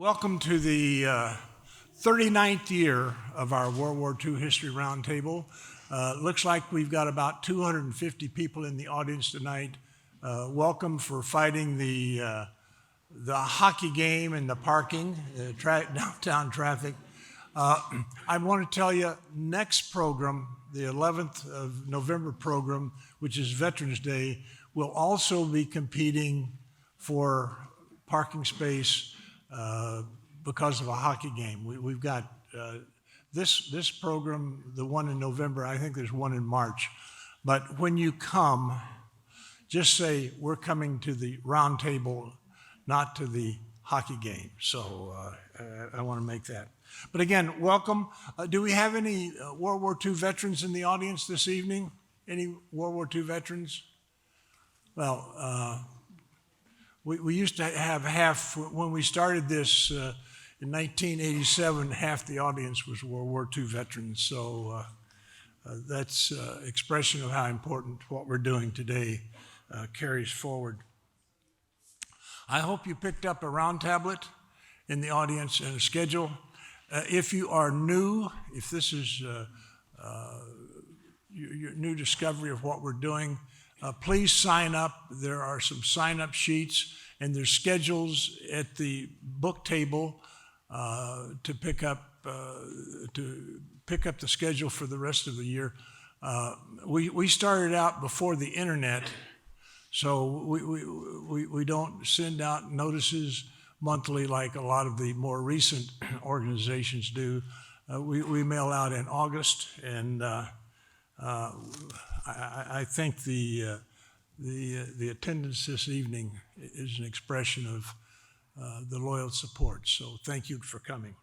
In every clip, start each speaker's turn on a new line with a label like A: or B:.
A: Welcome to the 39th year of our World War II History Roundtable. Looks like we've got about 250 people in the audience tonight. Welcome for fighting the hockey game and the parking, downtown traffic. I want to tell you, next program, the 11th of November program, which is Veterans Day, will also be competing for parking space because of a hockey game. We've got this program, the one in November, I think there's one in March. But when you come, just say, we're coming to the round table, not to the hockey game. So I want to make that. But again, welcome. Do we have any World War II veterans in the audience this evening? Any World War II veterans? Well, we used to have half, when we started this in 1987, half the audience was World War II veterans. So that's expression of how important what we're doing today carries forward. I hope you picked up a round tablet in the audience and a schedule. If you are new, if this is your new discovery of what we're doing, please sign up. There are some sign-up sheets, and there's schedules at the book table to pick up the schedule for the rest of the year. We started out before the internet, so we don't send out notices monthly like a lot of the more recent organizations do. We mail out in August, and I think the attendance this evening is an expression of the loyal support. So thank you for coming.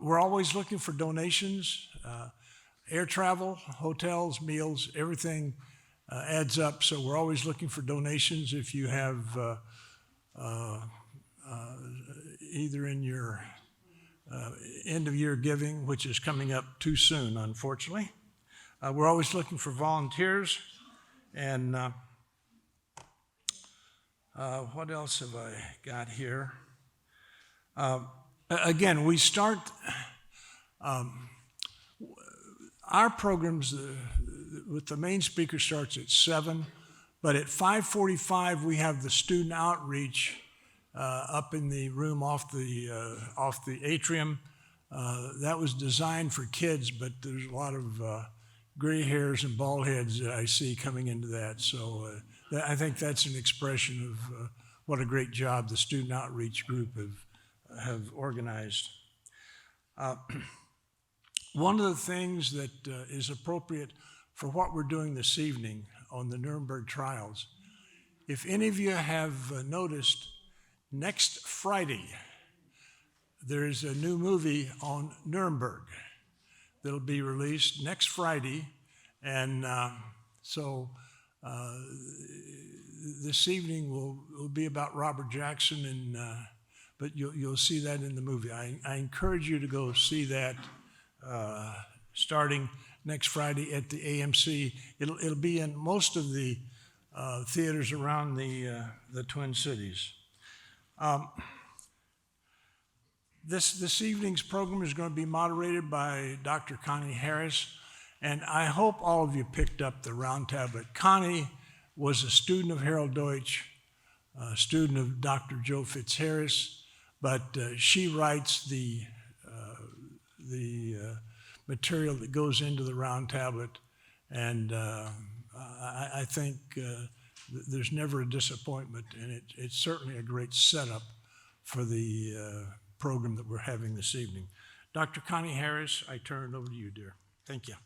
A: We're always looking for donations. Air travel, hotels, meals, everything adds up. So we're always looking for donations. If you have either in your end of year giving, which is coming up too soon, unfortunately. We're always looking for volunteers. And what else have I got here? Again, we start, our programs with the main speaker starts at 7, but at 5:45 we have the student outreach up in the room off the atrium. That was designed for kids, but there's a lot of gray hairs and bald heads that I see coming into that. So I think that's an expression of what a great job the student outreach group have organized. One of the things that is appropriate for what we're doing this evening on the Nuremberg trials, if any of you have noticed, next Friday, there's a new movie on Nuremberg that'll be released next Friday, and so this evening will be about Robert Jackson, and but you'll see that in the movie. I encourage you to go see that starting next Friday at the AMC. It'll be in most of the theaters around the Twin Cities. This evening's program is going to be moderated by Dr. Connie Harris, and I hope all of you picked up the round tablet. Connie was a student of Harold Deutsch, a student of Dr. Joe Fitzharris, but she writes the material that goes into the round tablet, and I think there's never a disappointment, and it's certainly a great setup for the program that we're having this evening. Dr. Connie Harris, I turn it over to you, dear. Thank you.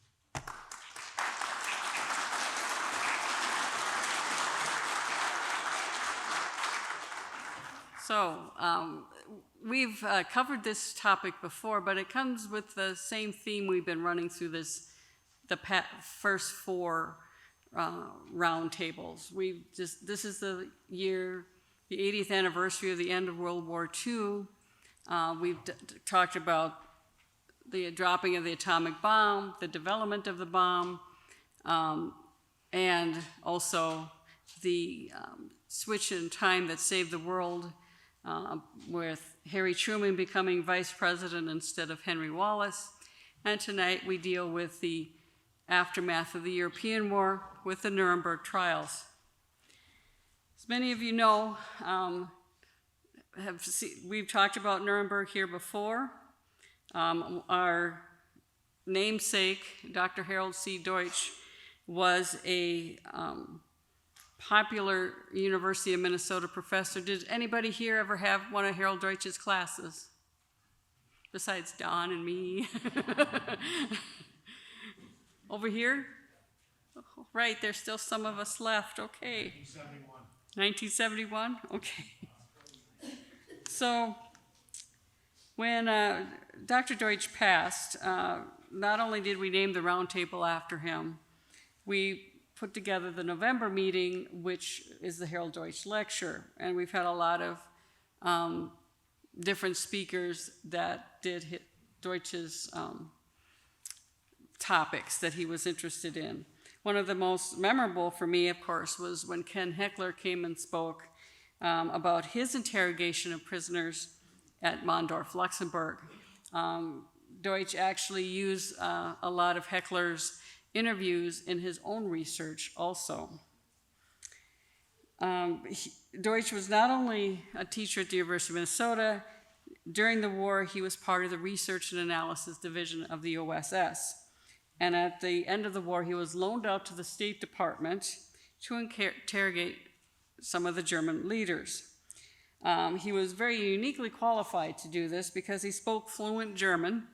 B: So we've covered this topic before, but it comes with the same theme we've been running through the first 4 roundtables. This is the year, the 80th anniversary of the end of World War II. We've talked about the dropping of the atomic bomb, the development of the bomb, and also the switch in time that saved the world with Harry Truman becoming vice president instead of Henry Wallace. And tonight we deal with the aftermath of the European War with the Nuremberg trials. As many of you know, we've talked about Nuremberg here before. Our namesake, Dr. Harold C. Deutsch, was a popular University of Minnesota professor. Did anybody here ever have one of Harold Deutsch's classes? Besides Don and me. Over here? Oh, right, there's still some of us left, okay. 1971? Okay. So, when Dr. Deutsch passed, not only did we name the roundtable after him, we put together the November meeting, which is the Harold Deutsch Lecture, and we've had a lot of different speakers that did hit Deutsch's topics that he was interested in. One of the most memorable for me, of course, was when Ken Heckler came and spoke about his interrogation of prisoners at Mondorf, Luxembourg. Deutsch actually used a lot of Heckler's interviews in his own research also. Deutsch was not only a teacher at the University of Minnesota. During the war, he was part of the Research and Analysis Division of the OSS. And at the end of the war, he was loaned out to the State Department to interrogate some of the German leaders. He was very uniquely qualified to do this because he spoke fluent German,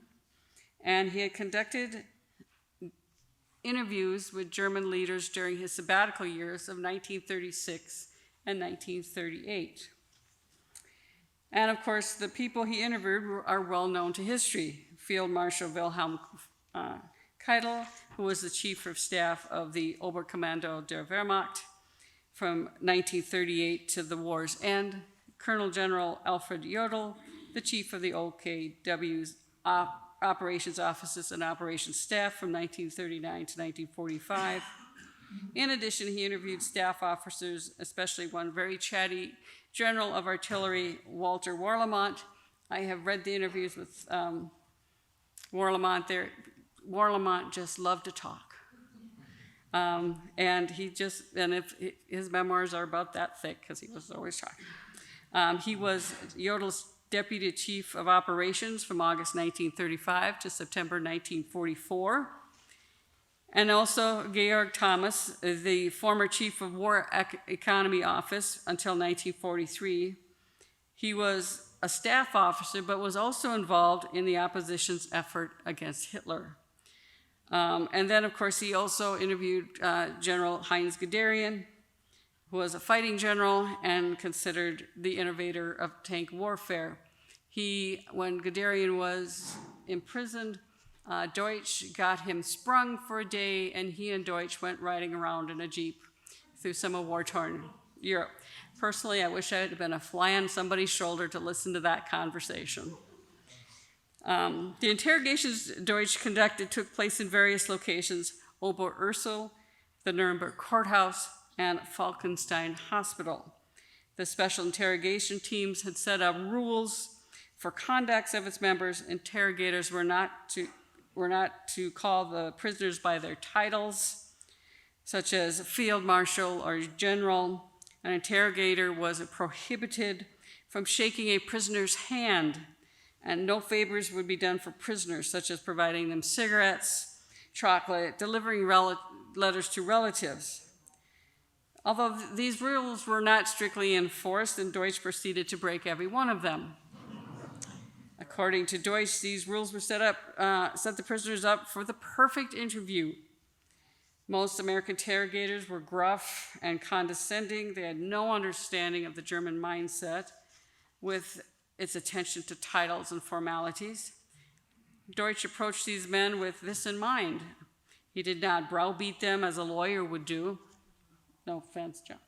B: and he had conducted interviews with German leaders during his sabbatical years of 1936 and 1938. And of course, the people he interviewed are well known to history. Field Marshal Wilhelm Keitel, who was the chief of staff of the Oberkommando der Wehrmacht from 1938 to the war's end, Colonel General Alfred Jodl, the chief of the OKW's operations offices and operations staff from 1939 to 1945. In addition, he interviewed staff officers, especially one very chatty General of Artillery, Walter Warlimont. I have read the interviews with Warlimont there. Warlimont just loved to talk. And his memoirs are about that thick because he was always talking. He was Jodl's deputy chief of operations from August 1935 to September 1944. And also Georg Thomas, the former chief of War Economy Office until 1943. He was a staff officer, but was also involved in the opposition's effort against Hitler. And then, of course, he also interviewed General Heinz Guderian, who was a fighting general and considered the innovator of tank warfare. When Guderian was imprisoned, Deutsch got him sprung for a day, and he and Deutsch went riding around in a Jeep through some of war-torn Europe. Personally, I wish I had been a fly on somebody's shoulder to listen to that conversation. The interrogations Deutsch conducted took place in various locations: Oberursel, the Nuremberg courthouse, and Falkenstein Hospital. The special interrogation teams had set up rules for conducts of its members. Interrogators were not to call the prisoners by their titles, such as field marshal or general. An interrogator was prohibited from shaking a prisoner's hand, and no favors would be done for prisoners, such as providing them cigarettes, chocolate, delivering letters to relatives. Although these rules were not strictly enforced, and Deutsch proceeded to break every one of them. According to Deutsch, these rules were set the prisoners up for the perfect interview. Most American interrogators were gruff and condescending. They had no understanding of the German mindset with its attention to titles and formalities. Deutsch approached these men with this in mind. He did not browbeat them as a lawyer would do. No offense, John.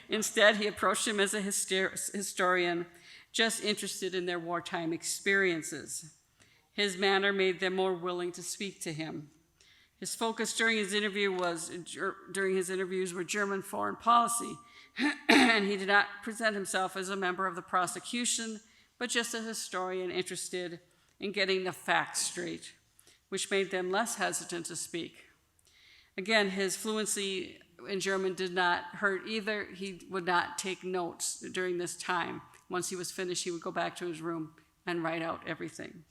B: Instead, he approached them as a historian, just interested in their wartime experiences. His manner made them more willing to speak to him. His focus during his interviews were German foreign policy, and he did not present himself as a member of the prosecution, but just a historian interested in getting the facts straight, which made them less hesitant to speak. Again, his fluency in German did not hurt either. He would not take notes during this time. Once he was finished, he would go back to his room and write out everything.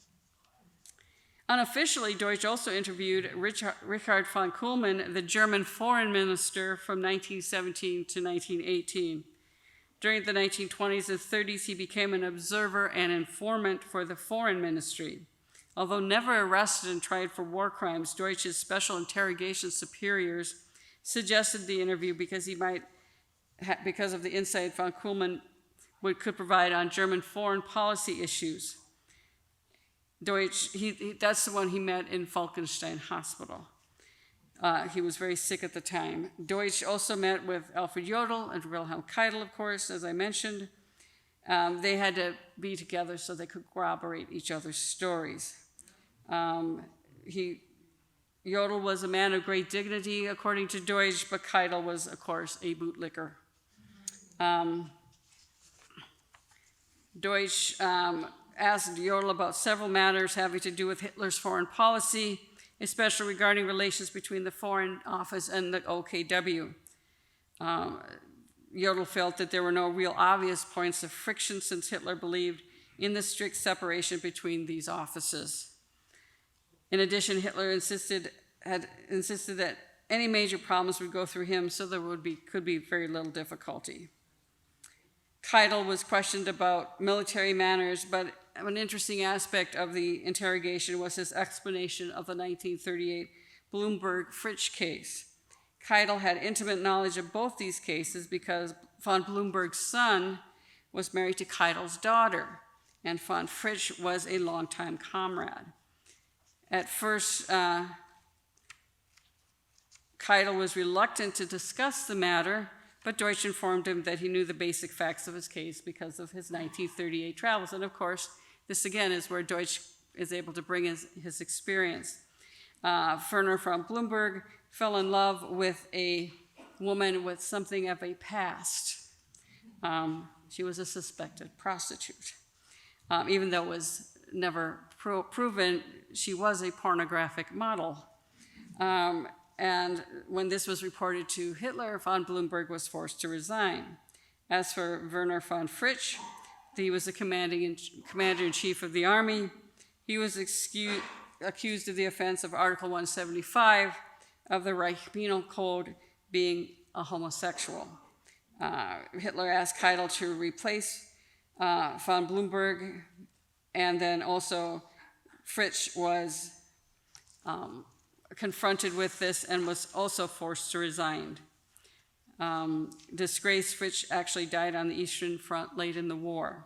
B: Unofficially, Deutsch also interviewed Richard von Kuhlmann, the German foreign minister from 1917 to 1918. During the 1920s and 30s, he became an observer and informant for the foreign ministry. Although never arrested and tried for war crimes, Deutsch's special interrogation superiors suggested the interview because because of the insight von Kuhlmann could provide on German foreign policy issues. Deutsch, that's the one he met in Falkenstein Hospital. He was very sick at the time. Deutsch also met with Alfred Jodl and Wilhelm Keitel, of course, as I mentioned. They had to be together so they could corroborate each other's stories. Jodl was a man of great dignity, according to Deutsch, but Keitel was, of course, a bootlicker. Deutsch asked Jodl about several matters having to do with Hitler's foreign policy, especially regarding relations between the Foreign Office and the OKW. Jodl felt that there were no real obvious points of friction since Hitler believed in the strict separation between these offices. In addition, Hitler had insisted that any major problems would go through him, so there could be very little difficulty. Keitel was questioned about military matters, but an interesting aspect of the interrogation was his explanation of the 1938 Blumberg-Fritsch case. Keitel had intimate knowledge of both these cases because von Blumberg's son was married to Keitel's daughter, and von Fritsch was a longtime comrade. At first, Keitel was reluctant to discuss the matter, but Deutsch informed him that he knew the basic facts of his case because of his 1938 travels. And of course, this again is where Deutsch is able to bring his experience. Werner von Blumberg fell in love with a woman with something of a past. She was a suspected prostitute. Even though it was never proven, she was a pornographic model. And when this was reported to Hitler, von Blumberg was forced to resign. As for Werner von Fritsch, he was the commander-in-chief of the army. He was accused of the offense of Article 175 of the Reich Penal Code, being a homosexual. Hitler asked Keitel to replace von Blumberg, and then also Fritsch was confronted with this and was also forced to resign. Disgraced, Fritsch actually died on the Eastern Front late in the war.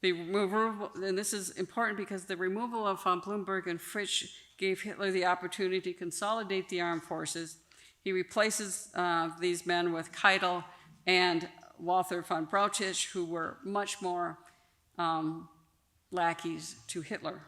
B: The removal, and this is important because the removal of von Blumberg and Fritsch gave Hitler the opportunity to consolidate the armed forces. He replaces these men with Keitel and Walther von Brauchitsch, who were much more lackeys to Hitler.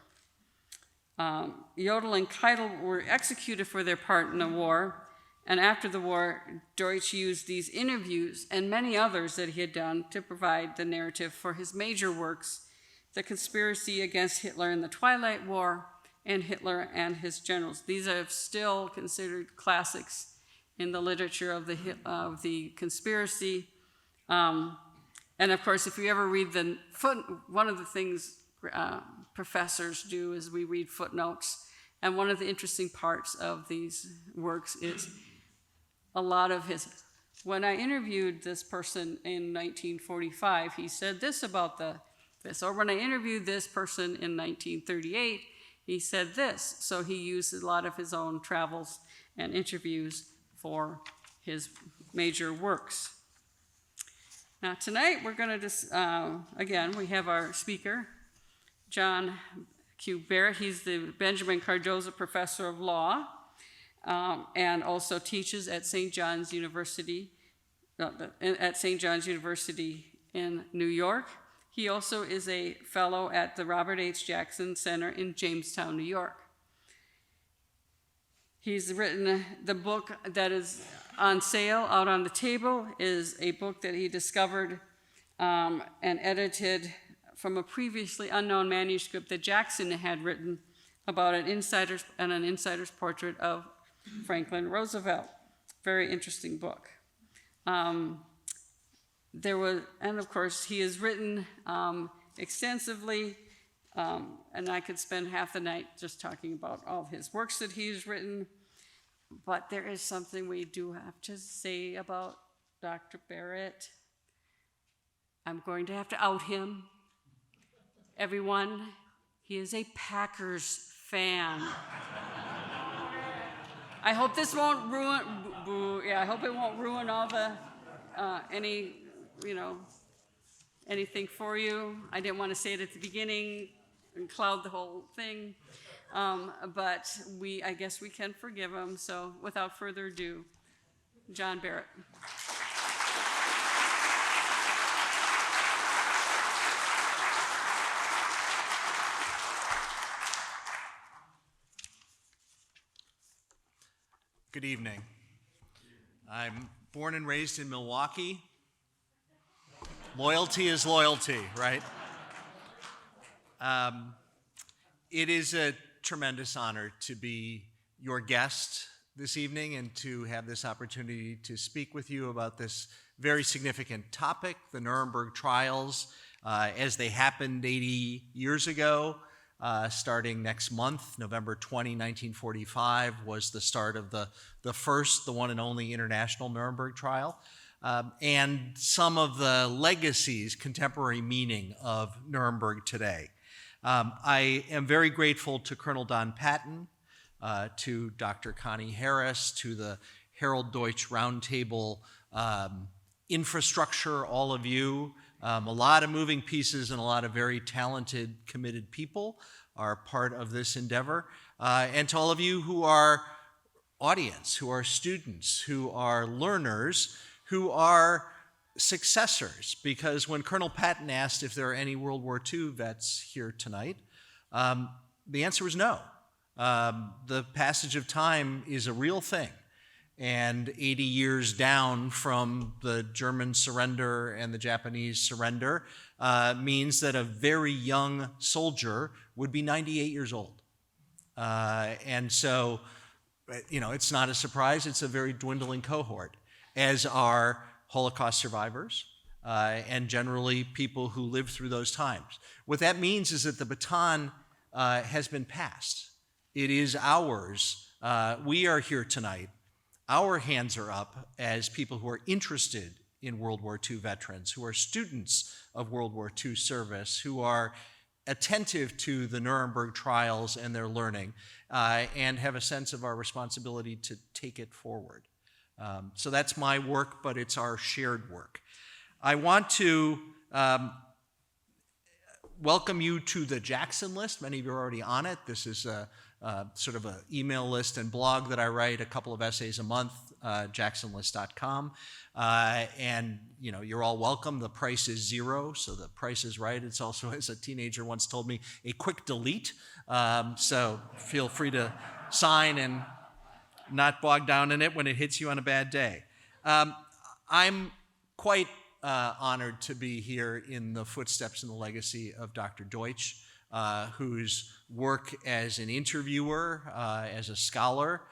B: Jodl and Keitel were executed for their part in the war, and after the war, Deutsch used these interviews and many others that he had done to provide the narrative for his major works, The Conspiracy Against Hitler in the Twilight War and Hitler and His Generals. These are still considered classics in the literature of the conspiracy. And of course, if you ever read one of the things professors do is we read footnotes. And one of the interesting parts of these works is a lot of when I interviewed this person in 1945, he said this about this. Or when I interviewed this person in 1938, he said this. So he used a lot of his own travels and interviews for his major works. Now tonight we're going to again, we have our speaker, John Q. Barrett. He's the Benjamin Cardozo Professor of Law and also teaches at St. John's University, in New York. He also is a fellow at the Robert H. Jackson Center in Jamestown, New York. He's written the book that is on sale out on the table is a book that he discovered and edited from a previously unknown manuscript that Jackson had written about an insider's portrait of Franklin Roosevelt. Very interesting book. And of course, he has written extensively, and I could spend half the night just talking about all of his works that he's written. But there is something we do have to say about Dr. Barrett. I'm going to have to out him. Everyone, he is a Packers fan. I hope this won't ruin, I hope it won't ruin all the, anything for you. I didn't want to say it at the beginning and cloud the whole thing. But I guess we can forgive him. So without further ado, John Barrett.
C: Good evening. I'm born and raised in Milwaukee. Loyalty is loyalty, right? It is a tremendous honor to be your guest this evening and to have this opportunity to speak with you about this very significant topic, the Nuremberg trials, as they happened 80 years ago. Starting next month, November 20, 1945, was the start of the first, the one and only international Nuremberg trial, and some of the legacies, contemporary meaning of Nuremberg today. I am very grateful to Colonel Don Patton, to Dr. Connie Harris, to the Harold Deutsch Roundtable infrastructure, all of you. A lot of moving pieces and a lot of very talented, committed people are part of this endeavor. And to all of you who are audience, who are students, who are learners, who are successors. Because when Colonel Patton asked if there are any World War II vets here tonight, the answer was no. The passage of time is a real thing. And 80 years down from the German surrender and the Japanese surrender means that a very young soldier would be 98 years old. And so, it's not a surprise. It's a very dwindling cohort, as are Holocaust survivors and generally people who lived through those times. What that means is that the baton has been passed. It is ours. We are here tonight. Our hands are up as people who are interested in World War II veterans, who are students of World War II service, who are attentive to the Nuremberg trials and their learning, and have a sense of our responsibility to take it forward. So that's my work, but it's our shared work. I want to welcome you to the Jackson list. Many of you are already on it. This is sort of an email list and blog that I write, a couple of essays a month, jacksonlist.com. And, you're all welcome. The price is $0, so the price is right. It's also, as a teenager once told me, a quick delete. So feel free to sign and not bog down in it when it hits you on a bad day. I'm quite honored to be here in the footsteps and the legacy of Dr. Deutsch, whose work as an interviewer, as a scholar,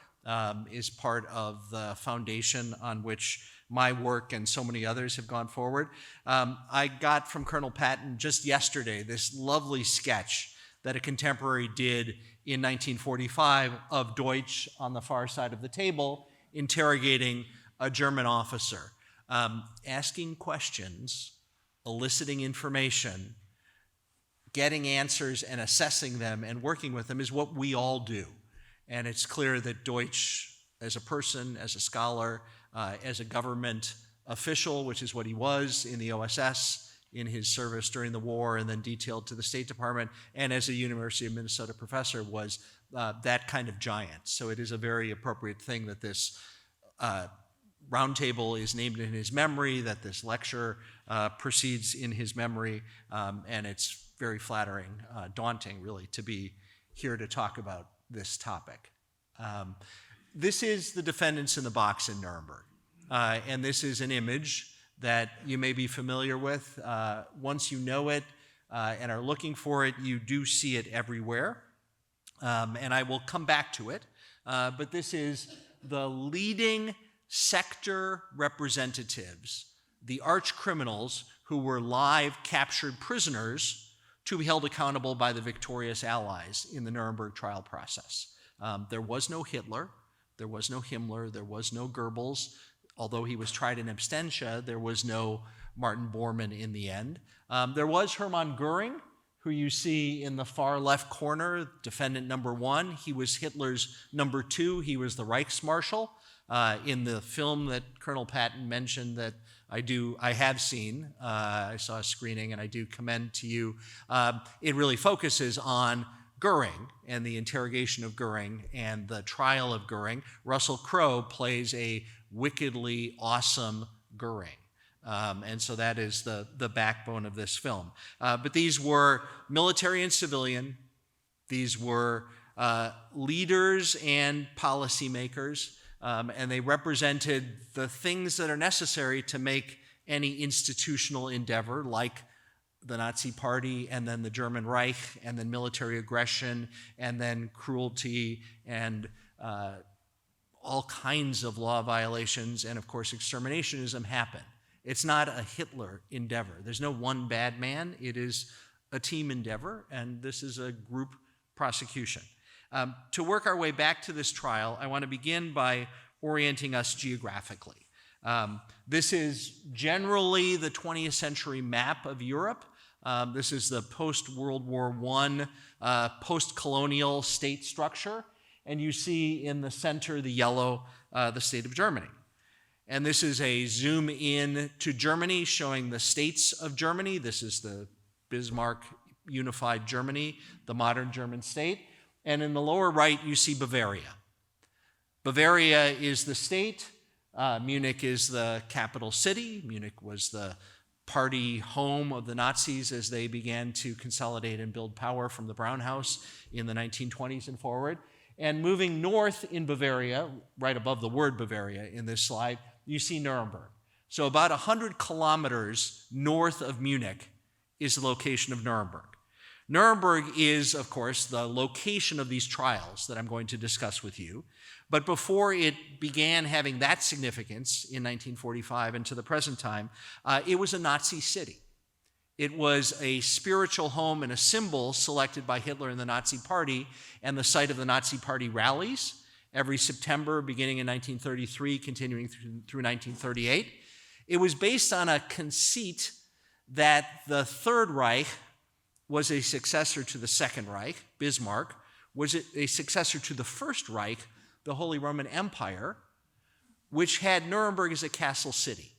C: is part of the foundation on which my work and so many others have gone forward. I got from Colonel Patton just yesterday this lovely sketch that a contemporary did in 1945 of Deutsch on the far side of the table interrogating a German officer, asking questions, eliciting information, getting answers and assessing them and working with them is what we all do. And it's clear that Deutsch, as a person, as a scholar, as a government official, which is what he was in the OSS, in his service during the war and then detailed to the State Department, and as a University of Minnesota professor, was that kind of giant. So it is a very appropriate thing that this roundtable is named in his memory, that this lecture proceeds in his memory, and it's very flattering, daunting, really, to be here to talk about this topic. This is the defendants in the box in Nuremberg. And this is an image that you may be familiar with. Once you know it and are looking for it, you do see it everywhere. And I will come back to it. But this is the leading sector representatives, the arch criminals who were live captured prisoners to be held accountable by the victorious Allies in the Nuremberg trial process. There was no Hitler, there was no Himmler, there was no Goebbels. Although he was tried in absentia, there was no Martin Bormann in the end. There was Hermann Goering, who you see in the far left corner, defendant number 1. He was Hitler's number 2. He was the Reichsmarshal. In the film that Colonel Patton mentioned that I have seen, I saw a screening and I do commend to you, it really focuses on Goering and the interrogation of Goering and the trial of Goering. Russell Crowe plays a wickedly awesome Goering. And so that is the backbone of this film. But these were military and civilian. These were leaders and policymakers. And they represented the things that are necessary to make any institutional endeavor, like the Nazi Party, and then the German Reich, and then military aggression, and then cruelty, and all kinds of law violations, and of course exterminationism happen. It's not a Hitler endeavor. There's no one bad man. It is a team endeavor, and this is a group prosecution. To work our way back to this trial, I want to begin by orienting us geographically. This is generally the 20th century map of Europe. This is the post-World War I, post-colonial state structure. And you see in the center, the yellow, the state of Germany. And this is a zoom in to Germany showing the states of Germany. This is the Bismarck unified Germany, the modern German state. And in the lower right, you see Bavaria. Bavaria is the state. Munich is the capital city. Munich was the party home of the Nazis as they began to consolidate and build power from the Brown House in the 1920s and forward. And moving north in Bavaria, right above the word Bavaria in this slide, you see Nuremberg. So about 100 kilometers north of Munich is the location of Nuremberg. Nuremberg is, of course, the location of these trials that I'm going to discuss with you. But before it began having that significance in 1945 and to the present time, it was a Nazi city. It was a spiritual home and a symbol selected by Hitler and the Nazi Party and the site of the Nazi Party rallies every September, beginning in 1933, continuing through 1938. It was based on a conceit that the Third Reich was a successor to the Second Reich, Bismarck, was a successor to the First Reich, the Holy Roman Empire, which had Nuremberg as a castle city.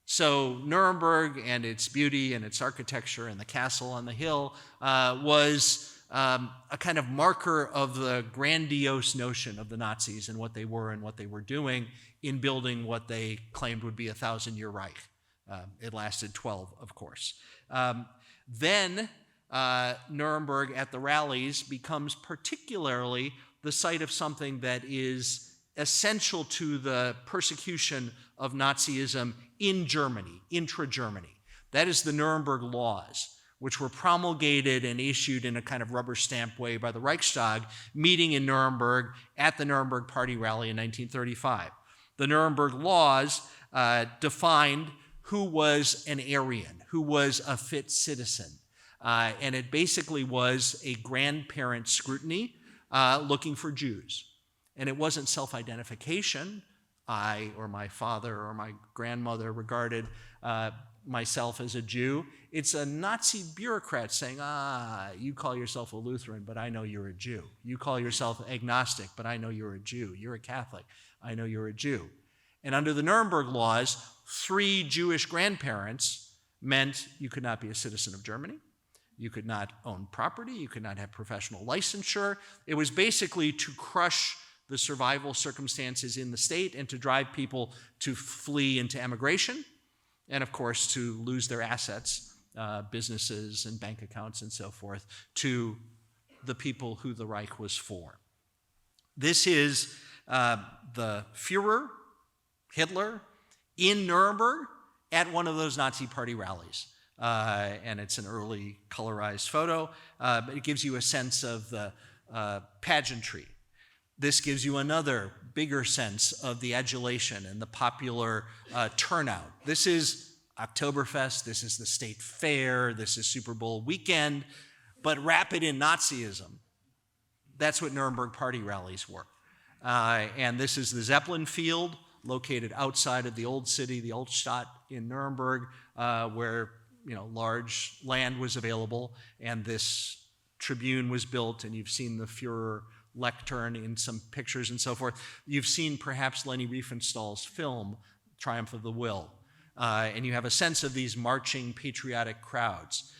C: So Nuremberg and its beauty and its architecture and the castle on the hill was a kind of marker of the grandiose notion of the Nazis and what they were and what they were doing in building what they claimed would be a 1,000-year Reich. It lasted 12, of course. Then Nuremberg at the rallies becomes particularly the site of something that is essential to the persecution of Nazism in Germany, intra-Germany. That is the Nuremberg laws, which were promulgated and issued in a kind of rubber stamp way by the Reichstag, meeting in Nuremberg at the Nuremberg Party rally in 1935. The Nuremberg laws defined who was an Aryan, who was a fit citizen. And it basically was a grandparent scrutiny looking for Jews. And it wasn't self-identification. I or my father or my grandmother regarded myself as a Jew. It's a Nazi bureaucrat saying, you call yourself a Lutheran, but I know you're a Jew. You call yourself agnostic, but I know you're a Jew. You're a Catholic. I know you're a Jew. And under the Nuremberg laws, 3 Jewish grandparents meant you could not be a citizen of Germany. You could not own property. You could not have professional licensure. It was basically to crush the survival circumstances in the state and to drive people to flee into emigration and, of course, to lose their assets, businesses and bank accounts and so forth, to the people who the Reich was for. This is the Führer, Hitler in Nuremberg at one of those Nazi party rallies. And it's an early colorized photo, but it gives you a sense of the pageantry. This gives you another bigger sense of the adulation and the popular turnout. This is Oktoberfest, this is the state fair, this is Super Bowl weekend, but wrap it in Nazism. That's what Nuremberg party rallies were. And this is the Zeppelin field located outside of the old city, the old Stadt in Nuremberg, where large land was available, and this tribune was built, and you've seen the Führer lectern in some pictures and so forth. You've seen perhaps Leni Riefenstahl's film, Triumph of the Will, and you have a sense of these marching patriotic crowds.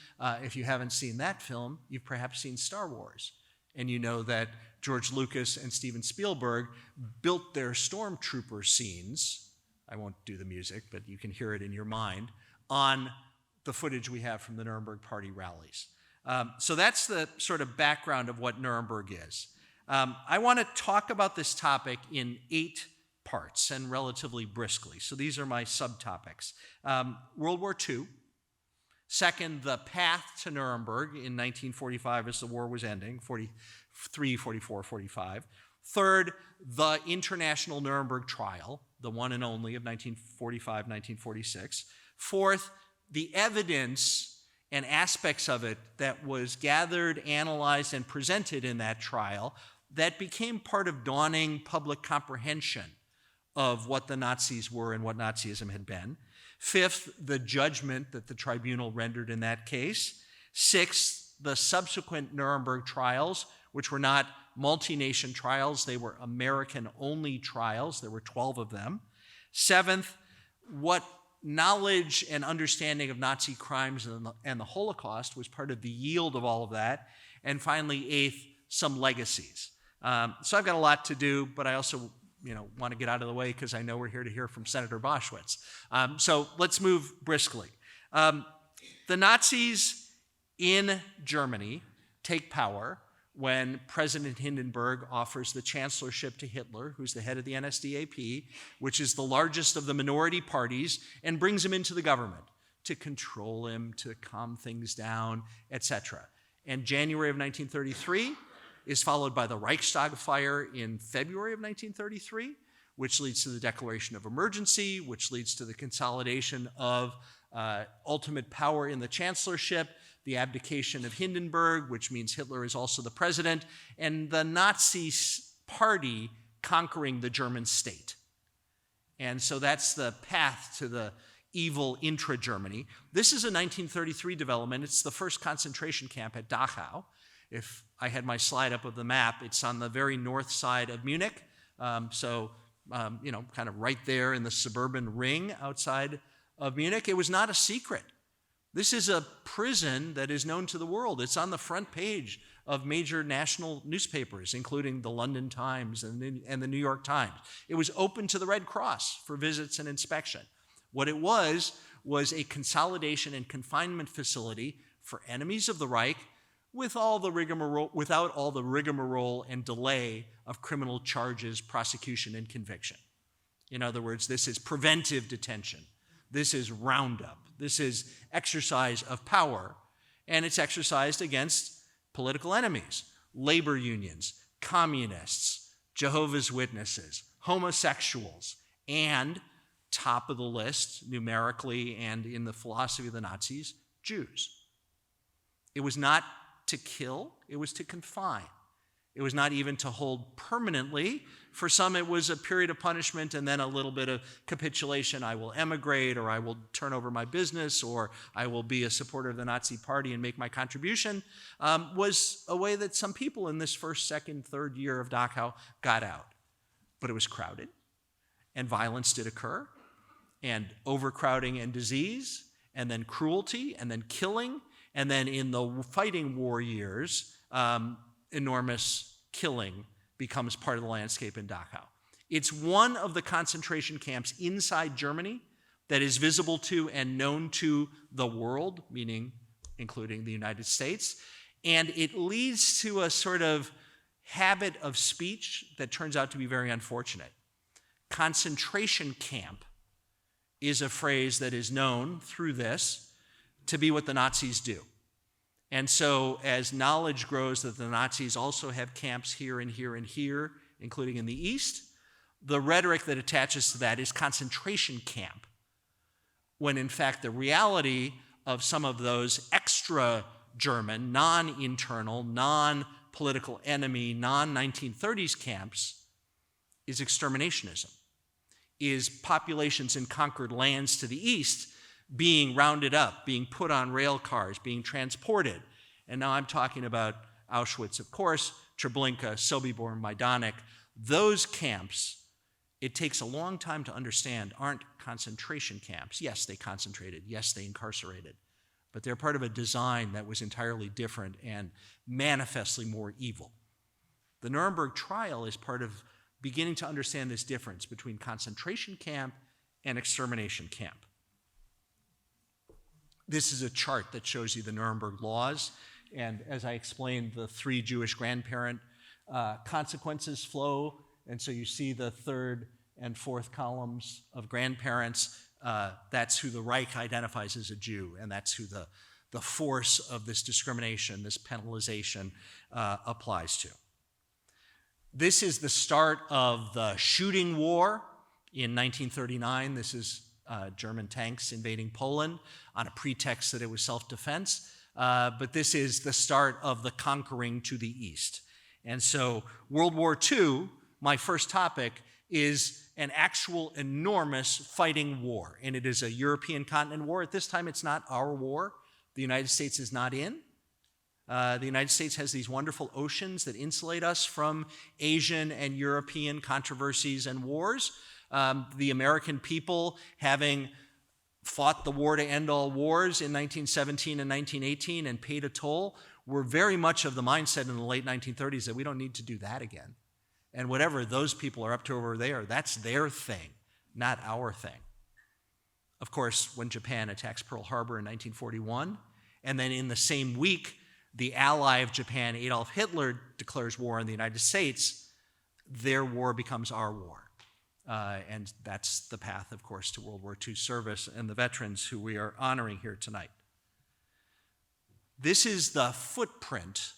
C: If you haven't seen that film, you've perhaps seen Star Wars, and you know that George Lucas and Steven Spielberg built their stormtrooper scenes, I won't do the music, but you can hear it in your mind, on the footage we have from the Nuremberg party rallies. So that's the sort of background of what Nuremberg is. I want to talk about this topic in 8 parts and relatively briskly. So these are my subtopics. World War II. Second, the path to Nuremberg in 1945 as the war was ending, 43, 44, 45. Third, the International Nuremberg Trial, the one and only of 1945, 1946. Fourth, the evidence and aspects of it that was gathered, analyzed, and presented in that trial that became part of dawning public comprehension of what the Nazis were and what Nazism had been. Fifth, the judgment that the tribunal rendered in that case. Sixth, the subsequent Nuremberg trials, which were not multi-nation trials, they were American-only trials. There were 12 of them. Seventh, what knowledge and understanding of Nazi crimes and the Holocaust was part of the yield of all of that. And finally, eighth, some legacies. So I've got a lot to do, but I also want to get out of the way because I know we're here to hear from Senator Boschwitz. So let's move briskly. The Nazis in Germany take power when President Hindenburg offers the chancellorship to Hitler, who's the head of the NSDAP, which is the largest of the minority parties, and brings him into the government to control him, to calm things down, etc. And January of 1933 is followed by the Reichstag fire in February of 1933, which leads to the declaration of emergency, which leads to the consolidation of ultimate power in the chancellorship, the abdication of Hindenburg, which means Hitler is also the president, and the Nazi party conquering the German state. And so that's the path to the evil intra-Germany. This is a 1933 development. It's the first concentration camp at Dachau. If I had my slide up of the map, it's on the very north side of Munich. Kind of right there in the suburban ring outside of Munich. It was not a secret. This is a prison that is known to the world. It's on the front page of major national newspapers, including the London Times and the New York Times. It was open to the Red Cross for visits and inspection. What it was a consolidation and confinement facility for enemies of the Reich without all the rigmarole and delay of criminal charges, prosecution, and conviction. In other words, this is preventive detention. This is roundup. This is exercise of power, and it's exercised against political enemies, labor unions, communists, Jehovah's Witnesses, homosexuals, and, top of the list, numerically and in the philosophy of the Nazis, Jews. It was not to kill, it was to confine. It was not even to hold permanently. For some, it was a period of punishment and then a little bit of capitulation. I will emigrate, or I will turn over my business, or I will be a supporter of the Nazi party and make my contribution, was a way that some people in this first, second, third year of Dachau got out. But it was crowded, and violence did occur, and overcrowding and disease, and then cruelty, and then killing, and then in the fighting war years, enormous killing becomes part of the landscape in Dachau. It's one of the concentration camps inside Germany that is visible to and known to the world, meaning including the United States, and it leads to a sort of habit of speech that turns out to be very unfortunate. concentration camp is a phrase that is known through this to be what the Nazis do. And so as knowledge grows that the Nazis also have camps here and here and here, including in the East, the rhetoric that attaches to that is concentration camp, when in fact the reality of some of those extra-German, non-internal, non-political enemy, non-1930s camps is exterminationism, is populations in conquered lands to the east being rounded up, being put on rail cars, being transported. And now I'm talking about Auschwitz, of course, Treblinka, Sobibor, Majdanek. Those camps, it takes a long time to understand, aren't concentration camps. Yes, they concentrated. Yes, they incarcerated. But they're part of a design that was entirely different and manifestly more evil. The Nuremberg trial is part of beginning to understand this difference between concentration camp and extermination camp. This is a chart that shows you the Nuremberg laws, and as I explained, the 3 Jewish grandparent consequences flow, and so you see the 3rd and 4th columns of grandparents. That's who the Reich identifies as a Jew, and that's who the force of this discrimination, this penalization applies to. This is the start of the shooting war in 1939. This is German tanks invading Poland on a pretext that it was self-defense. But this is the start of the conquering to the east. And so World War II, my first topic, is an actual enormous fighting war. And it is a European continent war. At this time, it's not our war. The United States is not in. The United States has these wonderful oceans that insulate us from Asian and European controversies and wars. The American people, having fought the war to end all wars in 1917 and 1918 and paid a toll, were very much of the mindset in the late 1930s that we don't need to do that again. And whatever those people are up to over there, that's their thing, not our thing. Of course, when Japan attacks Pearl Harbor in 1941, and then in the same week, the ally of Japan, Adolf Hitler, declares war on the United States, their war becomes our war. And that's the path, of course, to World War II service and the veterans who we are honoring here tonight. This is the footprint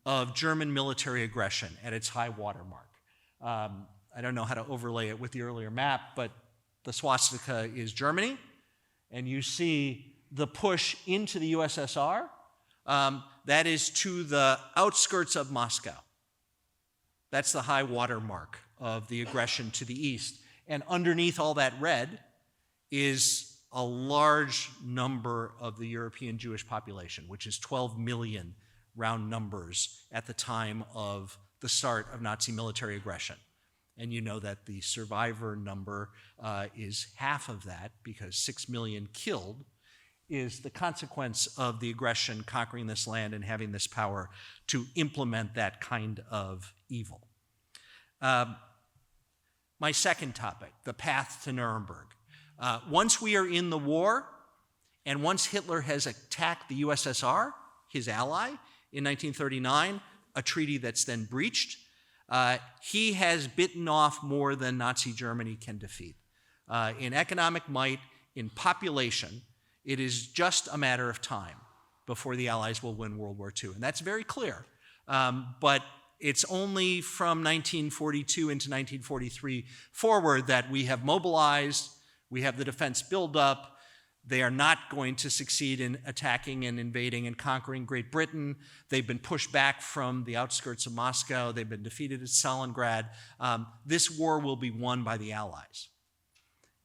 C: of German military aggression at its high water mark. I don't know how to overlay it with the earlier map, but the swastika is Germany, and you see the push into the USSR. That is to the outskirts of Moscow. That's the high water mark of the aggression to the east. And underneath all that red is a large number of the European Jewish population, which is 12 million round numbers at the time of the start of Nazi military aggression. And you know that the survivor number is half of that, because 6 million killed is the consequence of the aggression, conquering this land and having this power to implement that kind of evil. My second topic, the path to Nuremberg. Once we are in the war, and once Hitler has attacked the USSR, his ally, in 1939, a treaty that's then breached, he has bitten off more than Nazi Germany can defeat. In economic might, in population, it is just a matter of time before the Allies will win World War II. And that's very clear. But it's only from 1942 into 1943 forward that we have mobilized, we have the defense buildup. They are not going to succeed in attacking and invading and conquering Great Britain. They've been pushed back from the outskirts of Moscow. They've been defeated at Stalingrad. This war will be won by the Allies.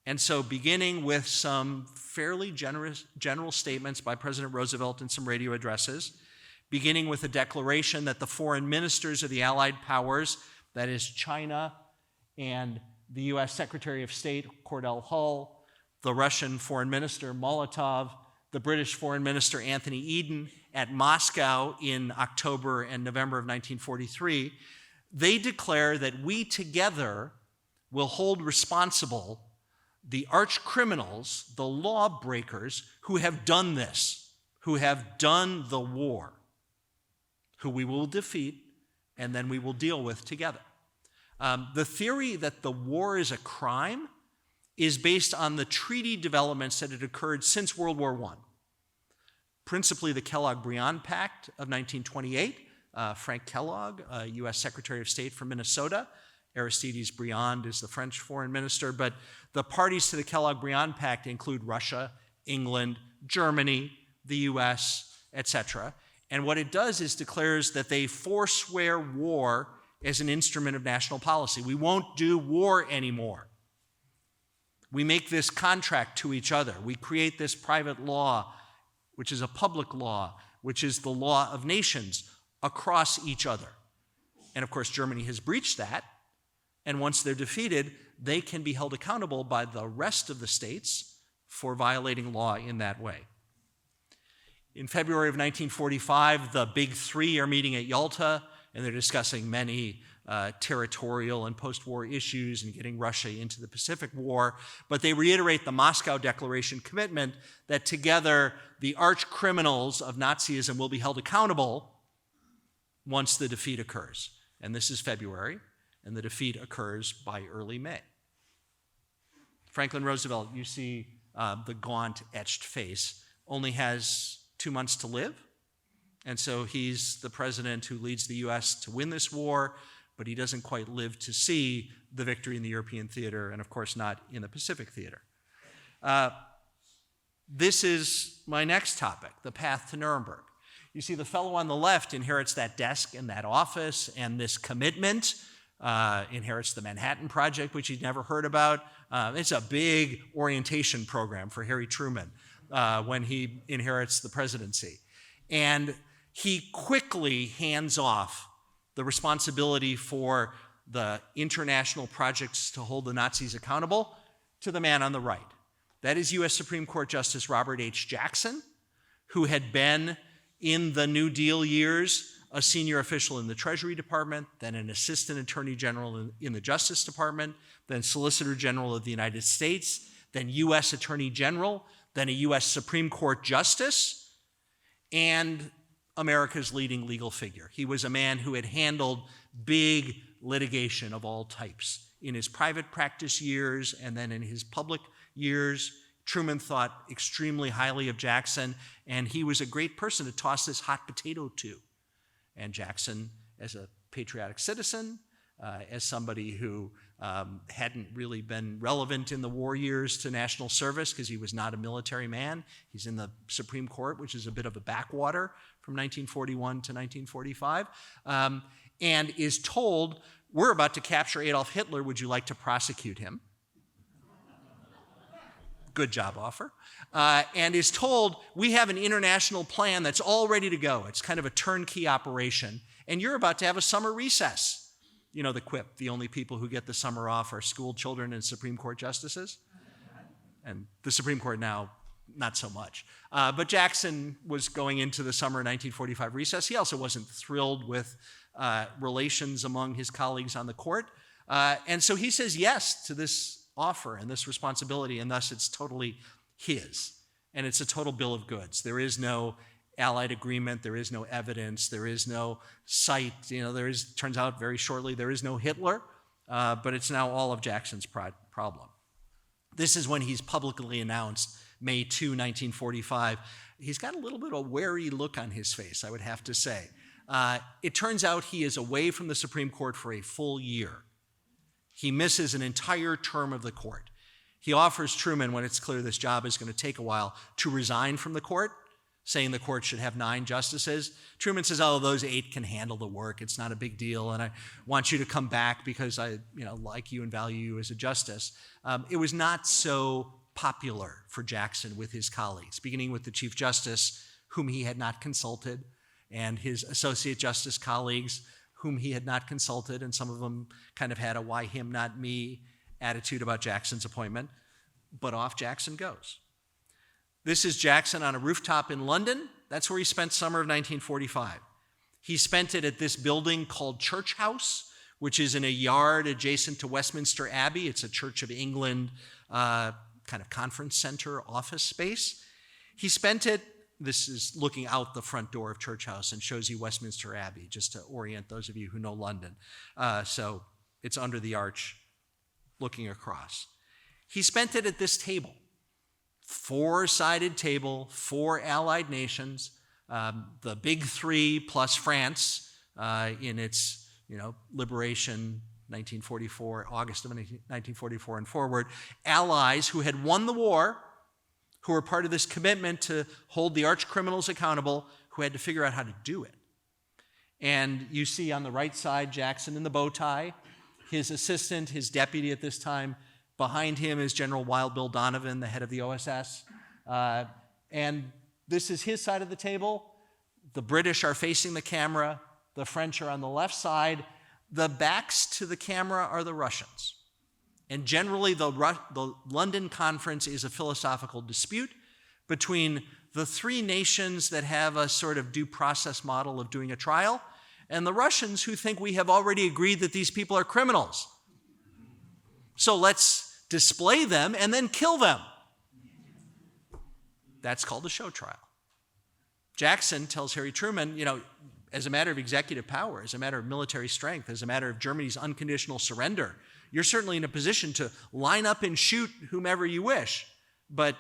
C: And so beginning with some fairly general statements by President Roosevelt in some radio addresses, beginning with a declaration that the foreign ministers of the Allied powers, that is China and the US Secretary of State, Cordell Hull, the Russian Foreign Minister, Molotov, the British Foreign Minister, Anthony Eden, at Moscow in October and November of 1943, they declare that we together will hold responsible the arch criminals, the lawbreakers who have done this, who have done the war, who we will defeat and then we will deal with together. The theory that the war is a crime is based on the treaty developments that had occurred since World War I. Principally the Kellogg-Briand Pact of 1928. Frank Kellogg, U.S. Secretary of State from Minnesota. Aristides Briand is the French foreign minister. But the parties to the Kellogg-Briand Pact include Russia, England, Germany, the U.S., etc. And what it does is declares that they forswear war as an instrument of national policy. We won't do war anymore. We make this contract to each other. We create this private law, which is a public law, which is the law of nations across each other. And of course, Germany has breached that. And once they're defeated, they can be held accountable by the rest of the states for violating law in that way. In February of 1945, the Big Three are meeting at Yalta, and they're discussing many territorial and post-war issues and getting Russia into the Pacific War. But they reiterate the Moscow Declaration commitment that together the arch criminals of Nazism will be held accountable once the defeat occurs. And this is February, and the defeat occurs by early May. Franklin Roosevelt, you see the gaunt, etched face, only has 2 months to live. And so he's the president who leads the U.S. to win this war, but he doesn't quite live to see the victory in the European theater, and of course not in the Pacific theater. This is my next topic, the path to Nuremberg. You see the fellow on the left inherits that desk and that office and this commitment, inherits the Manhattan Project, which he'd never heard about. It's a big orientation program for Harry Truman when he inherits the presidency. And he quickly hands off the responsibility for the international projects to hold the Nazis accountable to the man on the right. That is U.S. Supreme Court Justice Robert H. Jackson, who had been in the New Deal years a senior official in the Treasury Department, then an assistant attorney general in the Justice Department, then Solicitor General of the United States, then U.S. Attorney General, then a U.S. Supreme Court Justice, and America's leading legal figure. He was a man who had handled big litigation of all types. In his private practice years and then in his public years, Truman thought extremely highly of Jackson, and he was a great person to toss this hot potato to. And Jackson, as a patriotic citizen, as somebody who hadn't really been relevant in the war years to national service because he was not a military man. He's in the Supreme Court, which is a bit of a backwater from 1941 to 1945, and is told, we're about to capture Adolf Hitler. Would you like to prosecute him? Good job offer. And is told, we have an international plan that's all ready to go. It's kind of a turnkey operation. And you're about to have a summer recess. You know the quip, the only people who get the summer off are school children and Supreme Court justices. And the Supreme Court now, not so much. But Jackson was going into the summer 1945 recess. He also wasn't thrilled with relations among his colleagues on the court. And so he says yes to this offer and this responsibility, and thus it's totally his. And it's a total bill of goods. There is no Allied agreement, there is no evidence, there is no site, turns out very shortly, there is no Hitler, but it's now all of Jackson's problem. This is when he's publicly announced, May 2, 1945. He's got a little bit of a wary look on his face, I would have to say. It turns out he is away from the Supreme Court for a full year. He misses an entire term of the court. He offers Truman, when it's clear this job is going to take a while, to resign from the court, saying the court should have 9 justices. Truman says, oh, those 8 can handle the work. It's not a big deal, and I want you to come back because I like you and value you as a justice. It was not so popular for Jackson with his colleagues, beginning with the Chief Justice, whom he had not consulted, and his Associate Justice colleagues, whom he had not consulted, and some of them kind of had a why him, not me attitude about Jackson's appointment, but off Jackson goes. This is Jackson on a rooftop in London. That's where he spent summer of 1945. He spent it at this building called Church House, which is in a yard adjacent to Westminster Abbey. It's a Church of England kind of conference center office space. He spent it, this is looking out the front door of Church House and shows you Westminster Abbey, just to orient those of you who know London. So It's under the arch, looking across. He spent it at this table, four-sided table, four allied nations, the big three plus France in its liberation, 1944, August of 1944 and forward, allies who had won the war, who were part of this commitment to hold the arch criminals accountable, who had to figure out how to do it. And you see on the right side Jackson in the bow tie, his assistant, his deputy at this time. Behind him is General Wild Bill Donovan, the head of the OSS. And this is his side of the table. The British are facing the camera. The French are on the left side. The backs to the camera are the Russians. And generally, the London Conference is a philosophical dispute between the three nations that have a sort of due process model of doing a trial, and the Russians who think we have already agreed that these people are criminals. So let's display them and then kill them. That's called a show trial. Jackson tells Harry Truman, as a matter of executive power, as a matter of military strength, as a matter of Germany's unconditional surrender, you're certainly in a position to line up and shoot whomever you wish. But,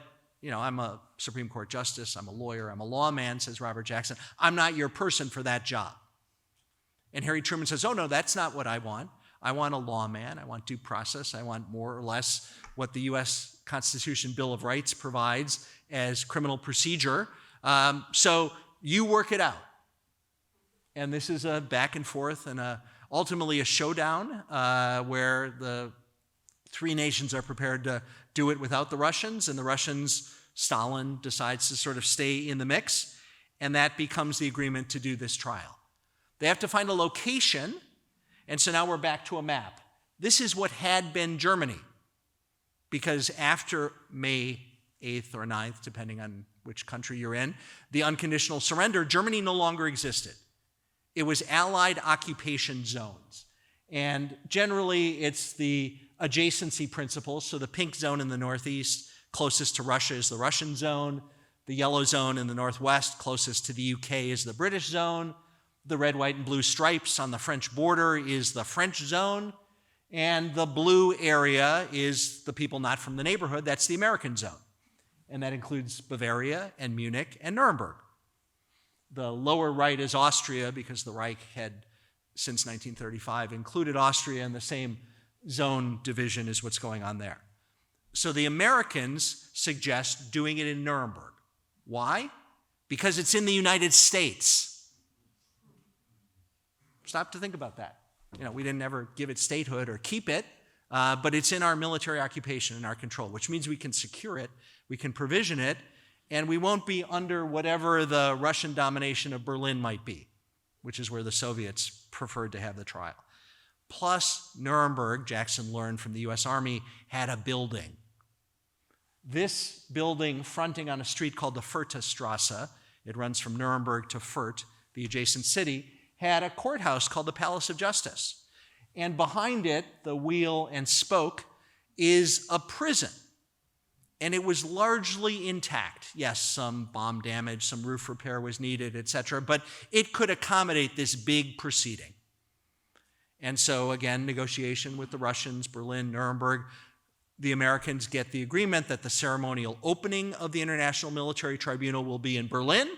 C: I'm a Supreme Court justice, I'm a lawyer, I'm a lawman, says Robert Jackson. I'm not your person for that job. And Harry Truman says, oh, no, that's not what I want. I want a lawman. I want due process. I want more or less what the U.S. Constitution Bill of Rights provides as criminal procedure. So you work it out. And this is a back and forth and ultimately a showdown where the three nations are prepared to do it without the Russians, and the Russians, Stalin decides to sort of stay in the mix, and that becomes the agreement to do this trial. They have to find a location, and so now we're back to a map. This is what had been Germany, because after May 8th or 9th, depending on which country you're in, the unconditional surrender, Germany no longer existed. It was Allied occupation zones. And generally, it's the adjacency principle. So the pink zone in the northeast, closest to Russia, is the Russian zone. The yellow zone in the northwest, closest to the UK, is the British zone. The red, white, and blue stripes on the French border is the French zone. And the blue area is the people not from the neighborhood. That's the American zone. And that includes Bavaria and Munich and Nuremberg. The lower right is Austria, because the Reich had, since 1935, included Austria in the same zone division as what's going on there. So the Americans suggest doing it in Nuremberg. Why? Because it's in the United States. Stop to think about that. We didn't ever give it statehood or keep it, but it's in our military occupation, in our control, which means we can secure it, we can provision it, and we won't be under whatever the Russian domination of Berlin might be, which is where the Soviets preferred to have the trial. Plus, Nuremberg, Jackson learned from the U.S. Army, had a building. This building, fronting on a street called the Furtstrasse, it runs from Nuremberg to Fürth, the adjacent city, had a courthouse called the Palace of Justice. And behind it, the wheel and spoke, is a prison. And it was largely intact. Yes, some bomb damage, some roof repair was needed, etc., but it could accommodate this big proceeding. And so, again, negotiation with the Russians, Berlin, Nuremberg. The Americans get the agreement that the ceremonial opening of the International Military Tribunal will be in Berlin,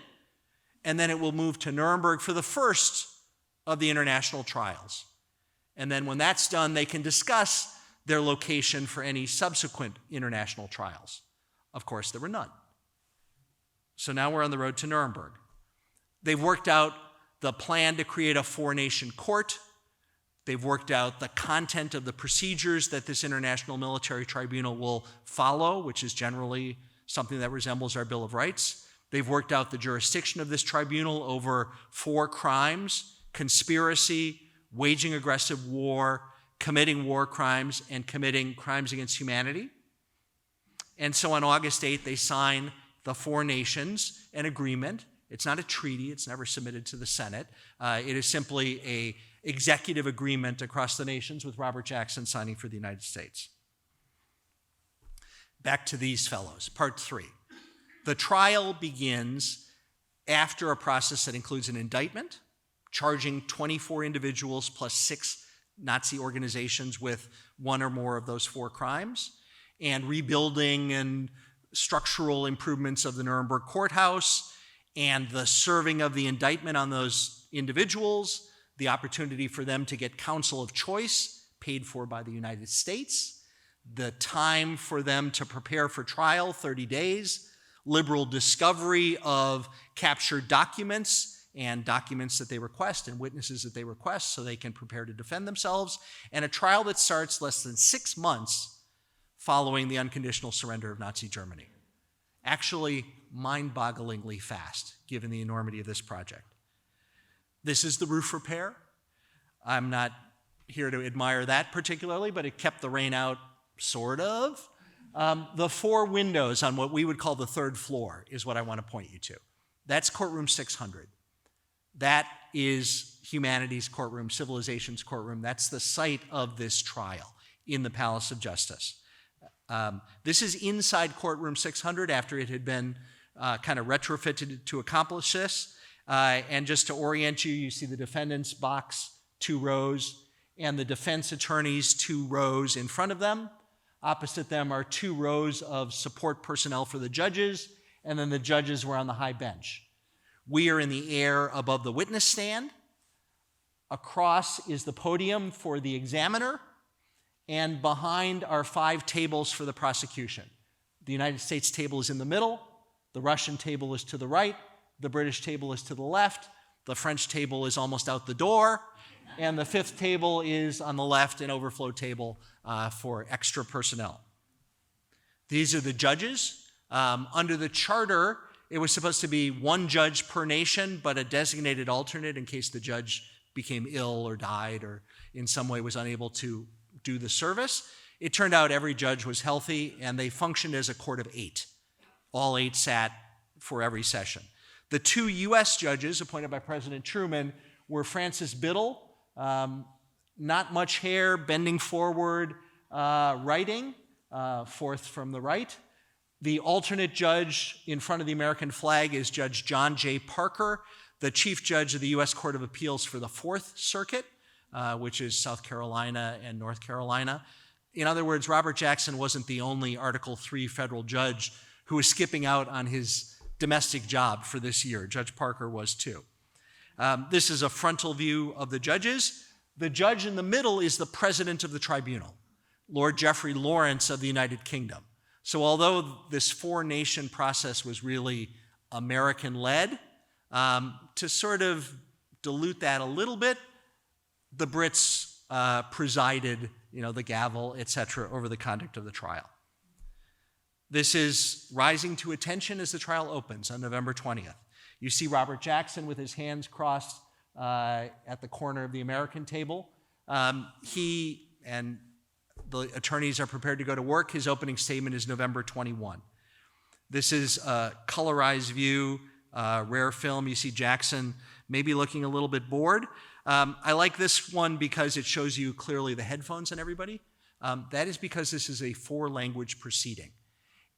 C: and then it will move to Nuremberg for the first of the international trials. And then when that's done, they can discuss their location for any subsequent international trials. Of course, there were none. So now we're on the road to Nuremberg. They've worked out the plan to create a four-nation court. They've worked out the content of the procedures that this International Military Tribunal will follow, which is generally something that resembles our Bill of Rights. They've worked out the jurisdiction of this tribunal over 4 crimes: conspiracy, waging aggressive war, committing war crimes, and committing crimes against humanity. And so on August 8th, they sign, the 4 nations, an agreement. It's not a treaty. It's never submitted to the Senate. It is simply an executive agreement across the nations with Robert Jackson signing for the United States. Back to these fellows, part 3. The trial begins after a process that includes an indictment, charging 24 individuals plus 6 Nazi organizations with one or more of those 4 crimes, and rebuilding and structural improvements of the Nuremberg courthouse, and the serving of the indictment on those individuals, the opportunity for them to get counsel of choice paid for by the United States, the time for them to prepare for trial, 30 days, liberal discovery of captured documents and documents that they request and witnesses that they request so they can prepare to defend themselves, and a trial that starts less than 6 months following the unconditional surrender of Nazi Germany. Actually, mind-bogglingly fast, given the enormity of this project. This is the roof repair. I'm not here to admire that particularly, but it kept the rain out, sort of. The 4 windows on what we would call the 3rd floor is what I want to point you to. That's courtroom 600. That is humanity's courtroom, civilization's courtroom. That's the site of this trial in the Palace of Justice. This is inside courtroom 600 after it had been kind of retrofitted to accomplish this. And just to orient you, you see the defendant's box, 2 rows, and the defense attorneys, 2 rows in front of them. Opposite them are 2 rows of support personnel for the judges, and then the judges were on the high bench. We are in the air above the witness stand. Across is the podium for the examiner, and behind are 5 tables for the prosecution. The United States table is in the middle, the Russian table is to the right, the British table is to the left, the French table is almost out the door, and the 5th table is on the left, an overflow table for extra personnel. These are the judges. Under the charter, it was supposed to be 1 judge per nation, but a designated alternate in case the judge became ill or died or in some way was unable to do the service. It turned out every judge was healthy, and they functioned as a court of 8. All 8 sat for every session. The 2 U.S. judges appointed by President Truman were Francis Biddle, not much hair, bending forward, writing, 4th from the right. The alternate judge in front of the American flag is Judge John J. Parker, the Chief Judge of the U.S. Court of Appeals for the 4th Circuit, which is South Carolina and North Carolina. In other words, Robert Jackson wasn't the only Article III federal judge who was skipping out on his domestic job for this year. Judge Parker was too. This is a frontal view of the judges. The judge in the middle is the president of the tribunal, Lord Geoffrey Lawrence of the United Kingdom. So although this 4-nation process was really American-led, to sort of dilute that a little bit, the Brits presided, the gavel, etc., over the conduct of the trial. This is rising to attention as the trial opens on November 20th. You see Robert Jackson with his hands crossed at the corner of the American table. He and the attorneys are prepared to go to work. His opening statement is November 21. This is a colorized view, rare film. You see Jackson maybe looking a little bit bored. I like this one because it shows you clearly the headphones on everybody. That is because this is a 4-language proceeding.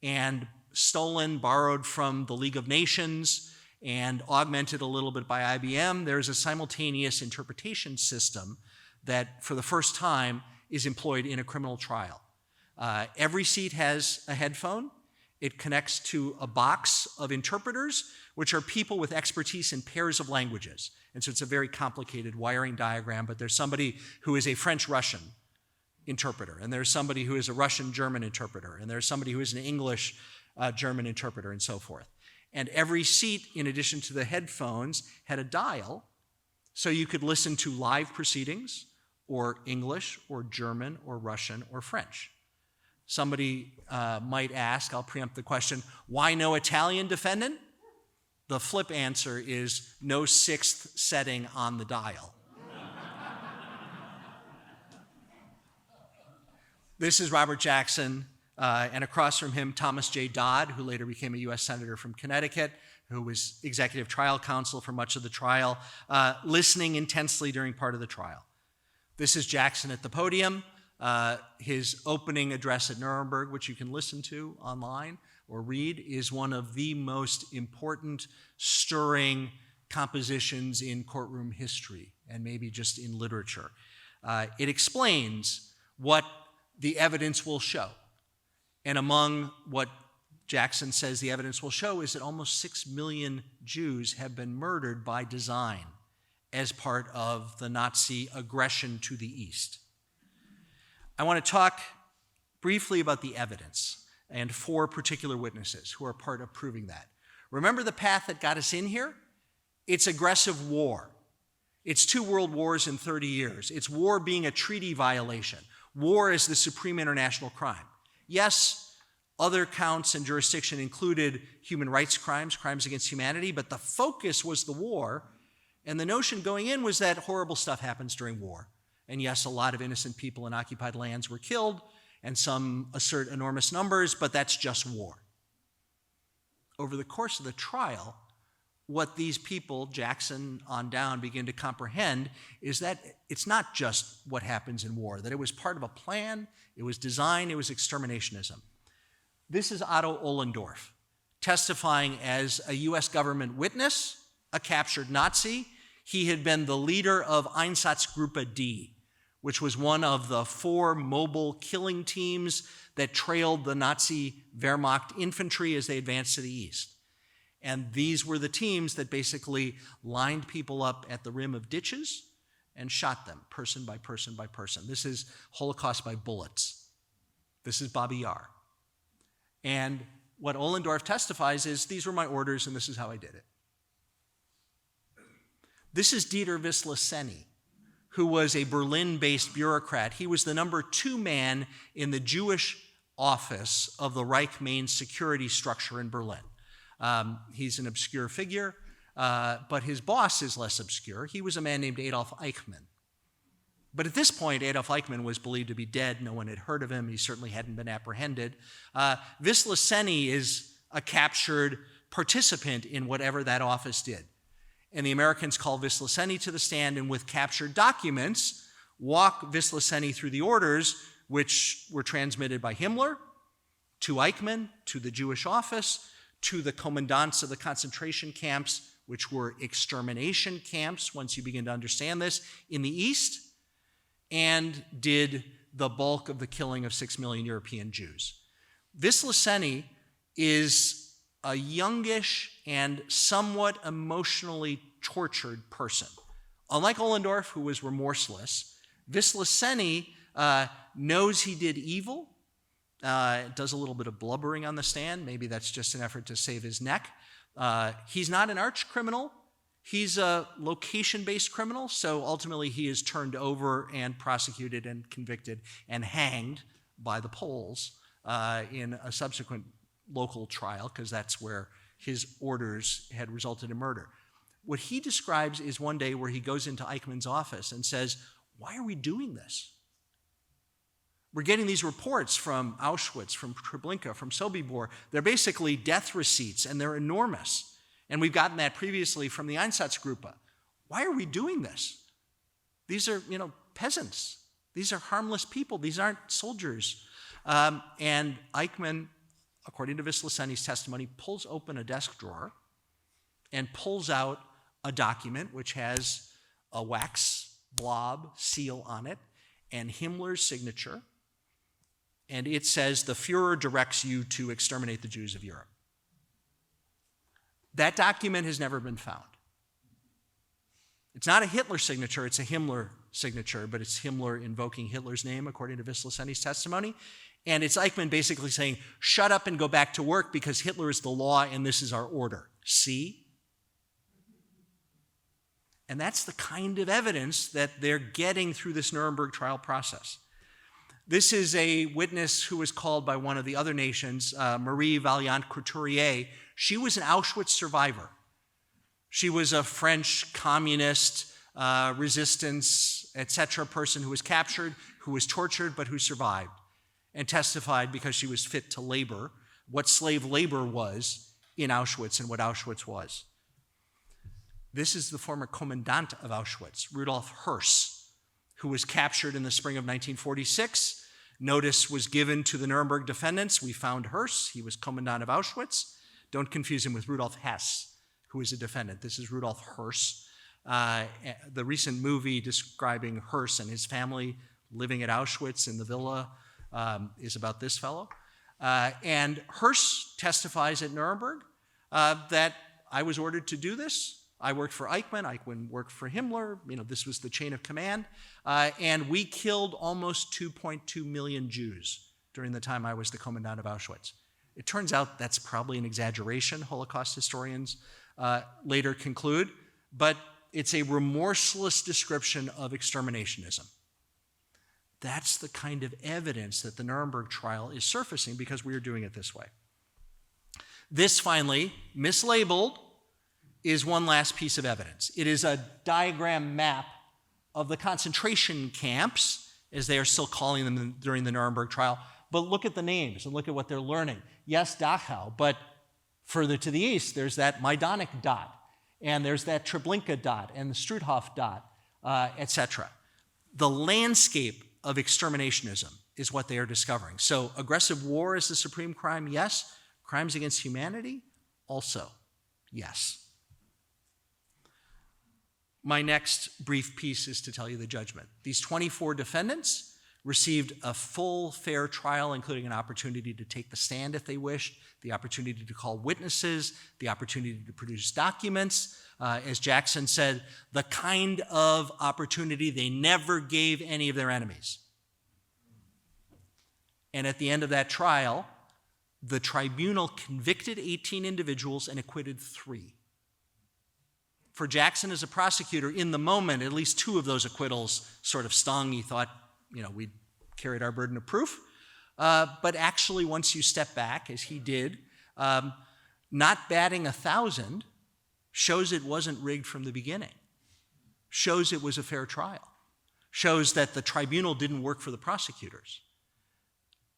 C: And stolen, borrowed from the League of Nations, and augmented a little bit by IBM, there's a simultaneous interpretation system that, for the first time, is employed in a criminal trial. Every seat has a headphone. It connects to a box of interpreters, which are people with expertise in pairs of languages. And so it's a very complicated wiring diagram, but there's somebody who is a French-Russian interpreter, and there's somebody who is a Russian-German interpreter, and there's somebody who is an English-German interpreter, and so forth. And every seat, in addition to the headphones, had a dial, so you could listen to live proceedings, or English, or German, or Russian, or French. Somebody might ask, I'll preempt the question, why no Italian defendant? The flip answer is no 6th setting on the dial. This is Robert Jackson, and across from him, Thomas J. Dodd, who later became a U.S. Senator from Connecticut, who was executive trial counsel for much of the trial, listening intensely during part of the trial. This is Jackson at the podium. His opening address at Nuremberg, which you can listen to online or read, is one of the most important, stirring compositions in courtroom history and maybe just in literature. It explains what the evidence will show. And among what Jackson says the evidence will show is that almost 6 million Jews have been murdered by design as part of the Nazi aggression to the East. I want to talk briefly about the evidence and 4 particular witnesses who are part of proving that. Remember the path that got us in here? It's aggressive war. It's 2 world wars in 30 years. It's war being a treaty violation. War is the supreme international crime. Yes, other counts and jurisdiction included human rights crimes, crimes against humanity, but the focus was the war, and the notion going in was that horrible stuff happens during war. And yes, a lot of innocent people in occupied lands were killed, and some assert enormous numbers, but that's just war. Over the course of the trial, what these people, Jackson on down, begin to comprehend is that it's not just what happens in war, that it was part of a plan, it was design, it was exterminationism. This is Otto Ohlendorf, testifying as a US government witness, a captured Nazi. He had been the leader of Einsatzgruppe D, which was one of the 4 mobile killing teams that trailed the Nazi Wehrmacht infantry as they advanced to the east. And these were the teams that basically lined people up at the rim of ditches and shot them person by person by person. This is Holocaust by bullets. This is Babi Yar. And what Ohlendorf testifies is, these were my orders and this is how I did it. This is Dieter Wislicenny, who was a Berlin-based bureaucrat. He was the number 2 man in the Jewish office of the Reich main security structure in Berlin. He's an obscure figure, but his boss is less obscure. He was a man named Adolf Eichmann. But at this point, Adolf Eichmann was believed to be dead. No one had heard of him. He certainly hadn't been apprehended. Wislicenny is a captured participant in whatever that office did. And the Americans call Wislicenny to the stand, and with captured documents, walk Wislicenny through the orders, which were transmitted by Himmler to Eichmann, to the Jewish office, to the commandants of the concentration camps, which were extermination camps, once you begin to understand this, in the East, and did the bulk of the killing of 6 million European Jews. Wislicenny is a youngish and somewhat emotionally tortured person. Unlike Ohlendorf, who was remorseless, Wislicenny knows he did evil, does a little bit of blubbering on the stand. Maybe that's just an effort to save his neck. He's not an arch criminal. He's a location-based criminal, so ultimately he is turned over and prosecuted and convicted and hanged by the Poles in a subsequent local trial, because that's where his orders had resulted in murder. What he describes is one day where he goes into Eichmann's office and says, "Why are we doing this? We're getting these reports from Auschwitz, from Treblinka, from Sobibor. They're basically death receipts, and they're enormous. And we've gotten that previously from the Einsatzgruppe. Why are we doing this? These are, peasants. These are harmless people. These aren't soldiers." And Eichmann, according to Wislicenny's testimony, pulls open a desk drawer and pulls out a document which has a wax blob seal on it and Himmler's signature. And it says, "The Fuhrer directs you to exterminate the Jews of Europe." That document has never been found. It's not a Hitler signature, it's a Himmler signature, but it's Himmler invoking Hitler's name, according to Wislicenny's testimony. And it's Eichmann basically saying, "Shut up and go back to work because Hitler is the law and this is our order. See?" And that's the kind of evidence that they're getting through this Nuremberg trial process. This is a witness who was called by one of the other nations, Marie Vaillant-Couturier. She was an Auschwitz survivor. She was a French communist, resistance, etc. person who was captured, who was tortured, but who survived, and testified because she was fit to labor, what slave labor was in Auschwitz and what Auschwitz was. This is the former commandant of Auschwitz, Rudolf Höss, who was captured in the spring of 1946. Notice was given to the Nuremberg defendants. We found Höss. He was commandant of Auschwitz. Don't confuse him with Rudolf Hess, who is a defendant. This is Rudolf Höss. The recent movie describing Hearst and his family living at Auschwitz in the villa is about this fellow. And Hearst testifies at Nuremberg that I was ordered to do this. I worked for Eichmann. Eichmann worked for Himmler. This was the chain of command. And we killed almost 2.2 million Jews during the time I was the commandant of Auschwitz. It turns out that's probably an exaggeration, Holocaust historians later conclude, but it's a remorseless description of exterminationism. That's the kind of evidence that the Nuremberg trial is surfacing because we are doing it this way. This finally, mislabeled, is one last piece of evidence. It is a diagram map of the concentration camps, as they are still calling them during the Nuremberg trial. But look at the names and look at what they're learning. Yes, Dachau, but further to the east, there's that Majdanek dot, and there's that Treblinka dot, and the Struthof dot, etc. The landscape of exterminationism is what they are discovering. So aggressive war is the supreme crime, yes. Crimes against humanity, also, yes. My next brief piece is to tell you the judgment. These 24 defendants received a full, fair trial, including an opportunity to take the stand if they wished, the opportunity to call witnesses, the opportunity to produce documents. As Jackson said, the kind of opportunity they never gave any of their enemies. And at the end of that trial, the tribunal convicted 18 individuals and acquitted 3. For Jackson as a prosecutor, in the moment, at least 2 of those acquittals sort of stung. He thought, we'd carried our burden of proof. But actually, once you step back, as he did, not batting 1,000 shows it wasn't rigged from the beginning, shows it was a fair trial, shows that the tribunal didn't work for the prosecutors.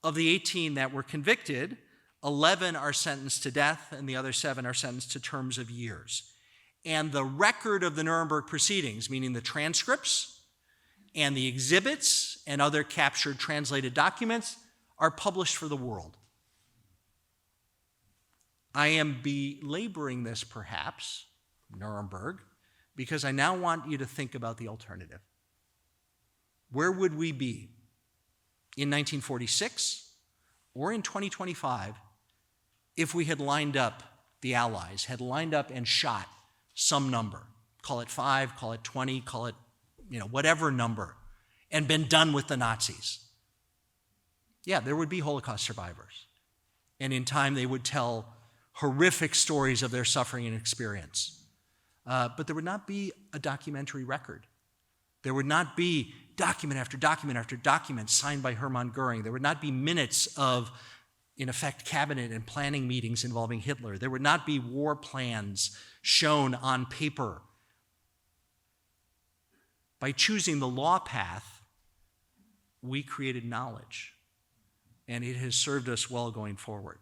C: Of the 18 that were convicted, 11 are sentenced to death, and the other 7 are sentenced to terms of years. And the record of the Nuremberg proceedings, meaning the transcripts and the exhibits and other captured translated documents, are published for the world. I am belaboring this, perhaps, Nuremberg, because I now want you to think about the alternative. Where would we be in 1946 or in 2025 if we had lined up, the Allies had lined up and shot some number, call it 5, call it 20, call it, whatever number, and been done with the Nazis? Yeah, there would be Holocaust survivors. And in time, they would tell horrific stories of their suffering and experience. But there would not be a documentary record. There would not be document after document after document signed by Hermann Goering. There would not be minutes of, in effect, cabinet and planning meetings involving Hitler. There would not be war plans shown on paper. By choosing the law path, we created knowledge, and it has served us well going forward.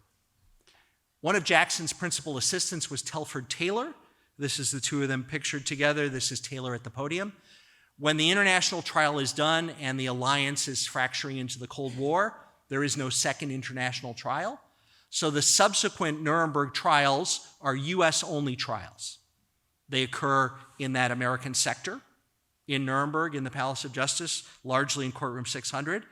C: One of Jackson's principal assistants was Telford Taylor. This is the 2 of them pictured together. This is Taylor at the podium. When the international trial is done and the alliance is fracturing into the Cold War, there is no second international trial. So the subsequent Nuremberg trials are US-only trials. They occur in that American sector, in Nuremberg, in the Palace of Justice, largely in courtroom 600.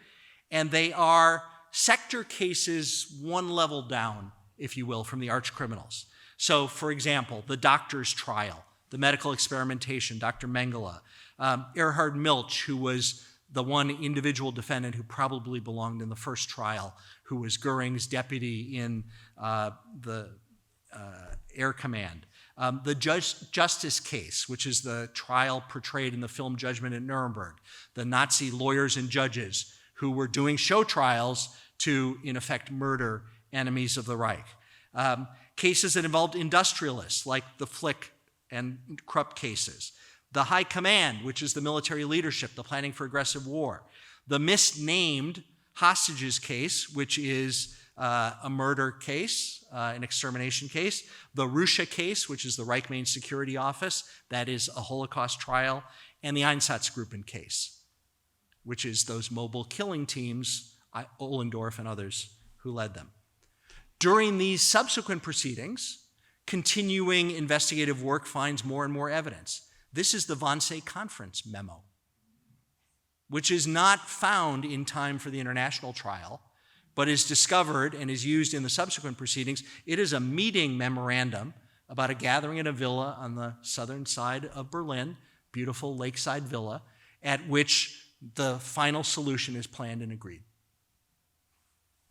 C: And they are sector cases 1 level down, if you will, from the arch criminals. So, for example, the doctor's trial, the medical experimentation, Dr. Mengele, Erhard Milch, who was the one individual defendant who probably belonged in the first trial, who was Goering's deputy in the Air Command. The Justice case, which is the trial portrayed in the film Judgment at Nuremberg, the Nazi lawyers and judges who were doing show trials to, in effect, murder enemies of the Reich. Cases that involved industrialists, like the Flick and Krupp cases. The High Command, which is the military leadership, the planning for aggressive war. The misnamed hostages case, which is a murder case, an extermination case. The Russia case, which is the Reich Main Security Office, that is a Holocaust trial. And the Einsatzgruppen case, which is those mobile killing teams, Ohlendorf and others who led them. During these subsequent proceedings, continuing investigative work finds more and more evidence. This is the Wannsee Conference memo, which is not found in time for the international trial, but is discovered and is used in the subsequent proceedings. It is a meeting memorandum about a gathering at a villa on the southern side of Berlin, beautiful lakeside villa, at which the final solution is planned and agreed.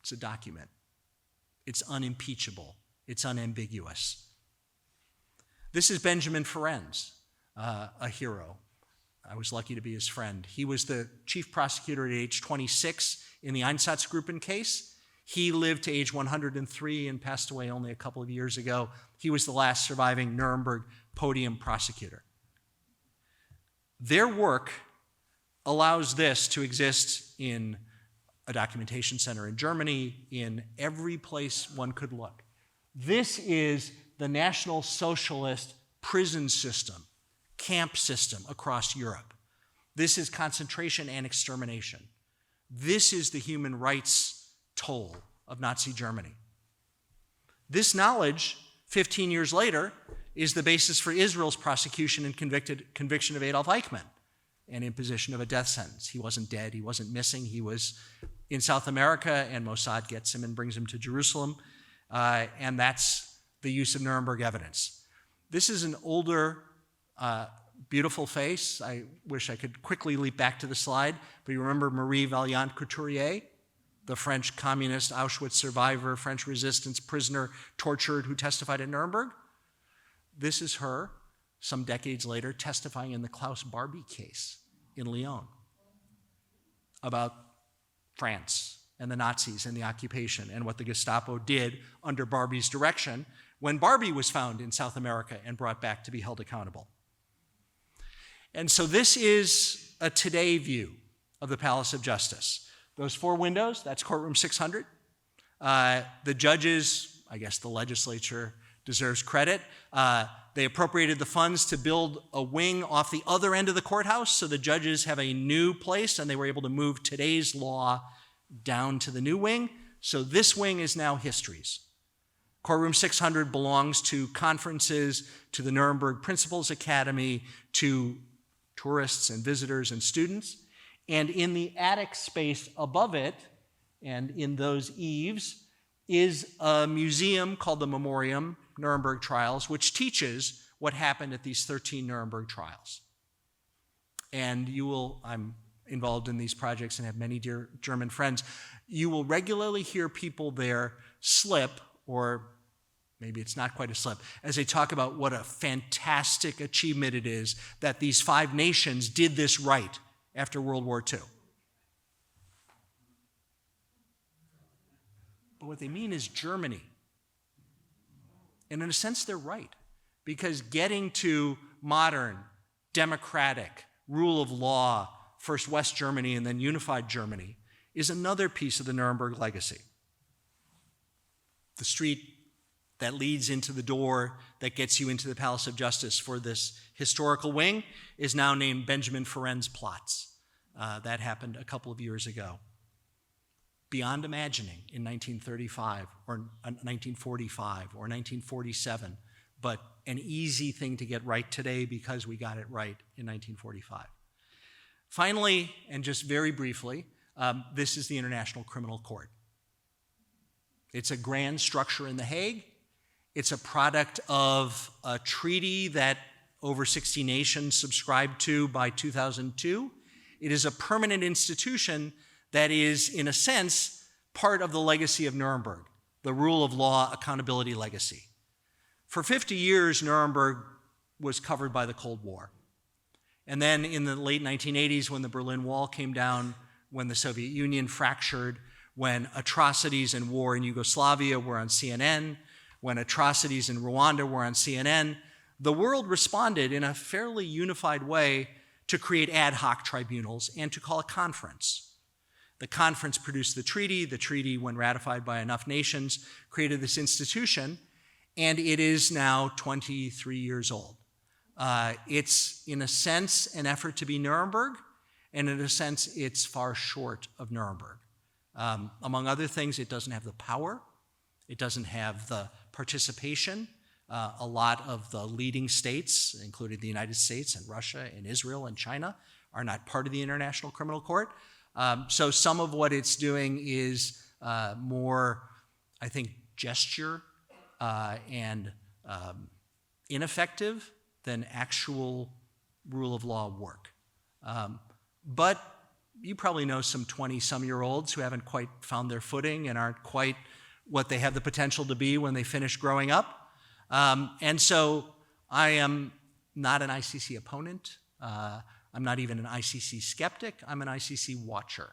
C: It's a document. It's unimpeachable. It's unambiguous. This is Benjamin Ferencz, a hero. I was lucky to be his friend. He was the chief prosecutor at age 26 in the Einsatzgruppen case. He lived to age 103 and passed away only a couple of years ago. He was the last surviving Nuremberg podium prosecutor. Their work allows this to exist in a documentation center in Germany, in every place one could look. This is the National Socialist prison system, camp system across Europe. This is concentration and extermination. This is the human rights toll of Nazi Germany. This knowledge, 15 years later, is the basis for Israel's prosecution and conviction of Adolf Eichmann and imposition of a death sentence. He wasn't dead, he wasn't missing, he was in South America, and Mossad gets him and brings him to Jerusalem, and that's the use of Nuremberg evidence. This is an older, beautiful face. I wish I could quickly leap back to the slide, but you remember Marie Vaillant-Couturier, the French communist Auschwitz survivor, French resistance prisoner, tortured, who testified at Nuremberg? This is her, some decades later, testifying in the Klaus Barbie case in Lyon about France and the Nazis and the occupation and what the Gestapo did under Barbie's direction when Barbie was found in South America and brought back to be held accountable. And so this is a today view of the Palace of Justice. Those four windows, that's courtroom 600. The judges, I guess the legislature deserves credit. They appropriated the funds to build a wing off the other end of the courthouse, so the judges have a new place, and they were able to move today's law down to the new wing. So this wing is now history's. Courtroom 600 belongs to conferences, to the Nuremberg Principals Academy, to tourists and visitors and students. And in the attic space above it, and in those eaves, is a museum called the Memoriam Nuremberg Trials, which teaches what happened at these 13 Nuremberg trials. And you will, I'm involved in these projects and have many dear German friends, you will regularly hear people there slip, or maybe it's not quite a slip, as they talk about what a fantastic achievement it is that these 5 nations did this right after World War II. But what they mean is Germany. And in a sense, they're right, because getting to modern, democratic, rule of law, first West Germany and then unified Germany, is another piece of the Nuremberg legacy. The street that leads into the door that gets you into the Palace of Justice for this historical wing is now named Benjamin Ferencz Platz. That happened a couple of years ago. Beyond imagining in 1935 or 1945 or 1947, but an easy thing to get right today because we got it right in 1945. Finally, and just very briefly, this is the International Criminal Court. It's a grand structure in The Hague. It's a product of a treaty that over 60 nations subscribed to by 2002. It is a permanent institution that is, in a sense, part of the legacy of Nuremberg, the rule of law accountability legacy. For 50 years, Nuremberg was covered by the Cold War. And then in the late 1980s, when the Berlin Wall came down, when the Soviet Union fractured, when atrocities and war in Yugoslavia were on CNN, when atrocities in Rwanda were on CNN, the world responded in a fairly unified way to create ad hoc tribunals and to call a conference. The conference produced the treaty. The treaty, when ratified by enough nations, created this institution, and it is now 23 years old. It's, in a sense, an effort to be Nuremberg, and in a sense, it's far short of Nuremberg. Among other things, it doesn't have the power, it doesn't have the participation, A lot of the leading states, including the United States and Russia and Israel and China, are not part of the International Criminal Court. So some of what it's doing is more, I think, gesture and ineffective than actual rule of law work. But you probably know some 20-some-year-olds who haven't quite found their footing and aren't quite what they have the potential to be when they finish growing up. And so I am not an ICC opponent. I'm not even an ICC skeptic. I'm an ICC watcher.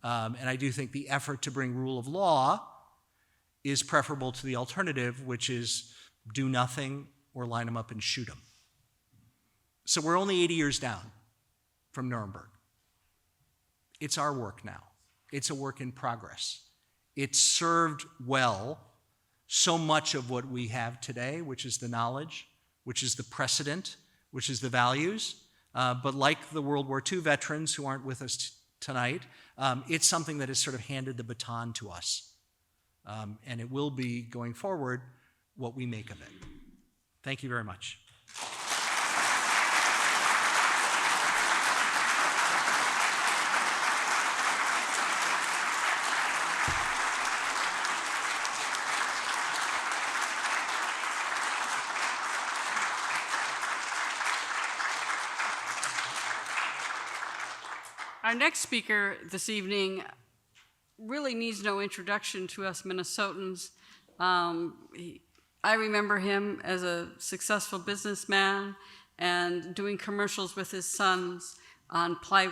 C: And I do think the effort to bring rule of law is preferable to the alternative, which is do nothing or line them up and shoot them. So we're only 80 years down from Nuremberg. It's our work now. It's a work in progress. It served well so much of what we have today, which is the knowledge, which is the precedent, which is the values. But like the World War II veterans who aren't with us tonight, it's something that has sort of handed the baton to us. And it will be, going forward, what we make of it. Thank you very much.
B: Our next speaker this evening really needs no introduction to us Minnesotans. I remember him as a successful businessman and doing commercials with his sons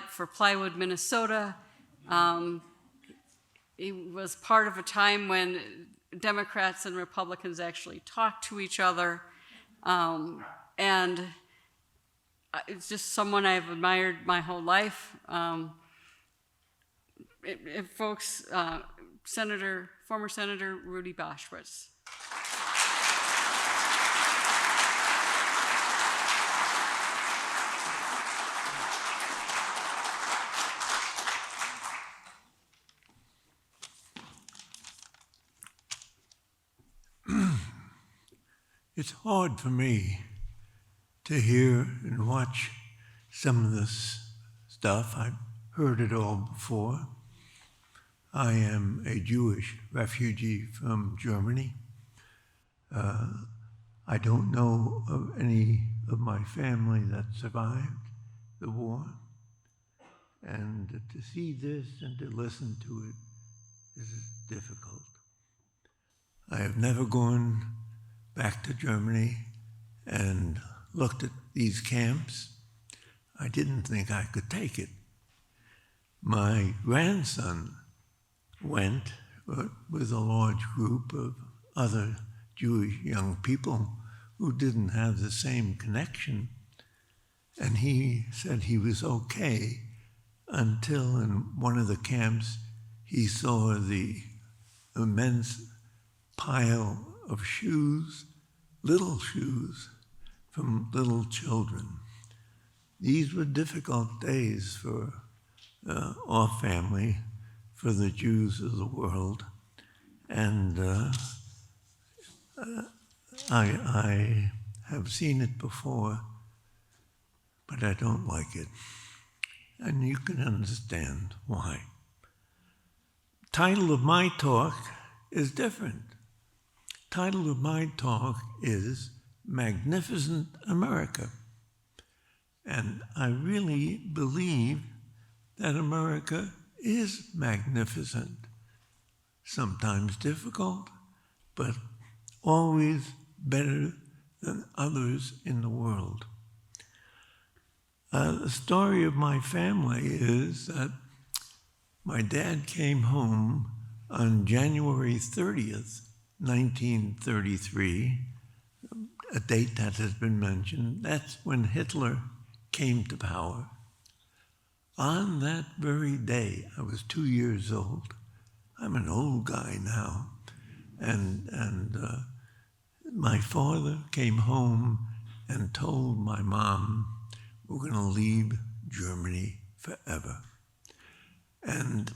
B: for Plywood, Minnesota. He was part of a time when Democrats and Republicans actually talked to each other. And it's just someone I've admired my whole life. Folks, former Senator Rudy Boschwitz.
D: It's hard for me to hear and watch some of this stuff. I've heard it all before. I am a Jewish refugee from Germany. I don't know of any of my family that survived the war. And to see this and to listen to it is difficult. I have never gone back to Germany and looked at these camps. I didn't think I could take it. My grandson went with a large group of other Jewish young people who didn't have the same connection, and he said he was okay until in one of the camps he saw the immense pile of shoes, little shoes, from little children. These were difficult days for our family, for the Jews of the world, and I have seen it before, but I don't like it. And you can understand why. Title of my talk is different. Title of my talk is Magnificent America. And I really believe that America is magnificent. Sometimes difficult, but always better than others in the world. The story of my family is that my dad came home on January 30th, 1933, a date that has been mentioned. That's when Hitler came to power. On that very day, I was 2 years old. I'm an old guy now. And my father came home and told my mom, we're going to leave Germany forever. And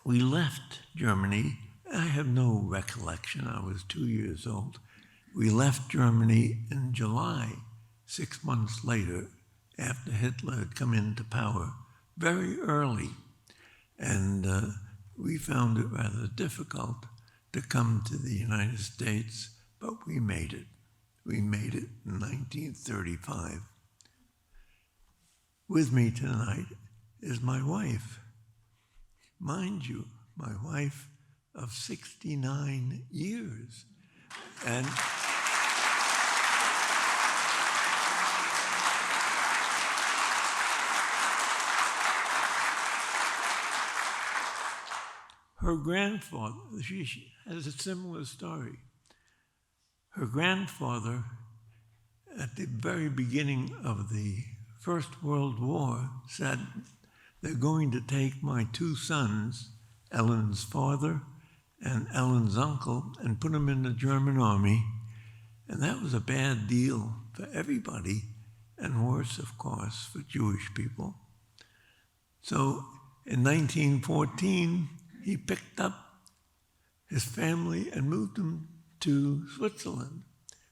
D: we left Germany. I have no recollection. I was 2 years old. We left Germany in July, 6 months later, after Hitler had come into power, very early. And we found it rather difficult to come to the United States, but we made it. We made it in 1935. With me tonight is my wife. Mind you, my wife of 69 years. And her grandfather, she has a similar story. Her grandfather, at the very beginning of the First World War, said, they're going to take my two sons, Ellen's father and Ellen's uncle, and put them in the German army. And that was a bad deal for everybody, and worse, of course, for Jewish people. So in 1914, he picked up his family and moved them to Switzerland,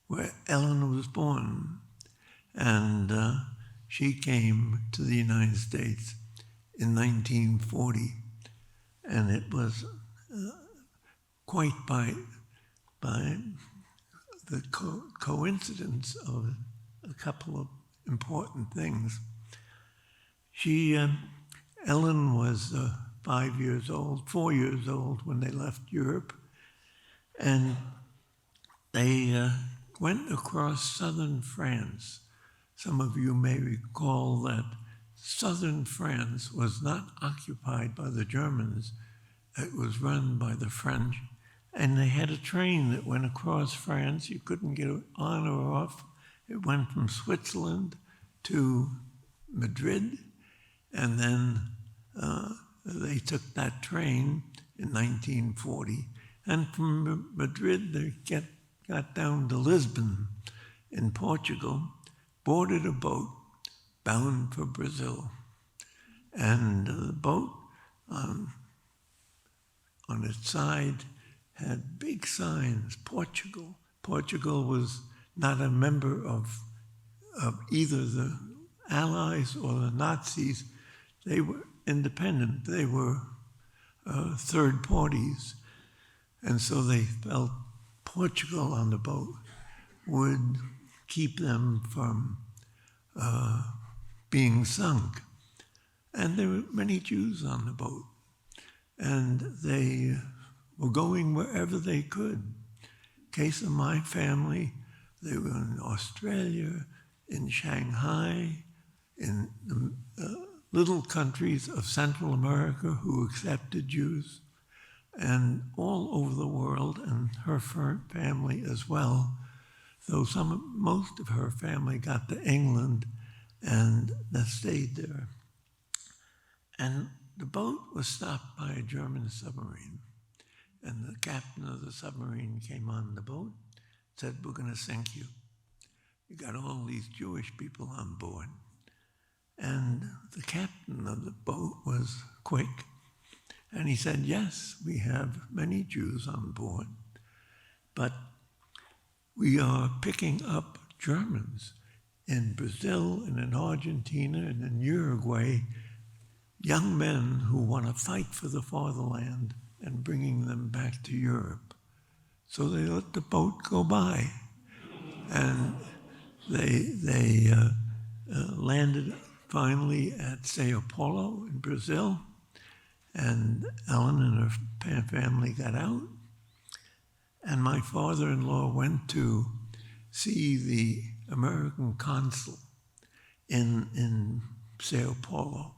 D: where Ellen was born. And she came to the United States in 1940. And it was quite by the coincidence of a couple of important things. Ellen was 4 years old when they left Europe, and they went across southern France. Some of you may recall that southern France was not occupied by the Germans. It was run by the French, and they had a train that went across France. You couldn't get on or off. It went from Switzerland to Madrid, and then they took that train in 1940, and from Madrid they got down to Lisbon in Portugal, boarded a boat bound for Brazil. And the boat on its side had big signs, Portugal. Portugal was not a member of either the Allies or the Nazis. They were independent. They were third parties. And so they felt Portugal on the boat would keep them from being sunk. And there were many Jews on the boat. And they were going wherever they could. Case of my family, they were in Australia, in Shanghai, in the little countries of Central America who accepted Jews, and all over the world, and her family as well, though most of her family got to England and they stayed there. And the boat was stopped by a German submarine, and the captain of the submarine came on the boat, said, "We're going to sink you. You got all these Jewish people on board." And the captain of the boat was quick, and he said, "Yes, we have many Jews on board, but we are picking up Germans in Brazil and in Argentina and in Uruguay, young men who want to fight for the fatherland and bringing them back to Europe." So they let the boat go by, and they landed finally at Sao Paulo in Brazil, and Ellen and her family got out, and my father-in-law went to see the American consul in Sao Paulo.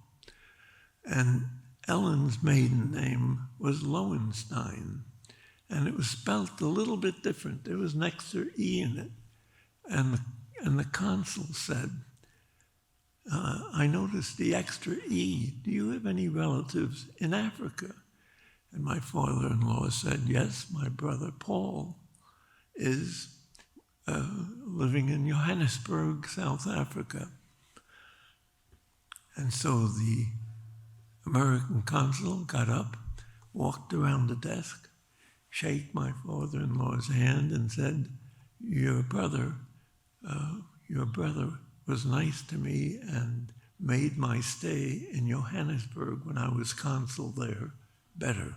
D: And Ellen's maiden name was Lowenstein, and it was spelt a little bit different. There was an extra E in it. And the consul said, "I noticed the extra E. Do you have any relatives in Africa?" And my father-in-law said, "Yes, my brother Paul is living in Johannesburg, South Africa." And so the American consul got up, walked around the desk, shook my father-in-law's hand and said, your brother was nice to me and made my stay in Johannesburg when I was consul there better.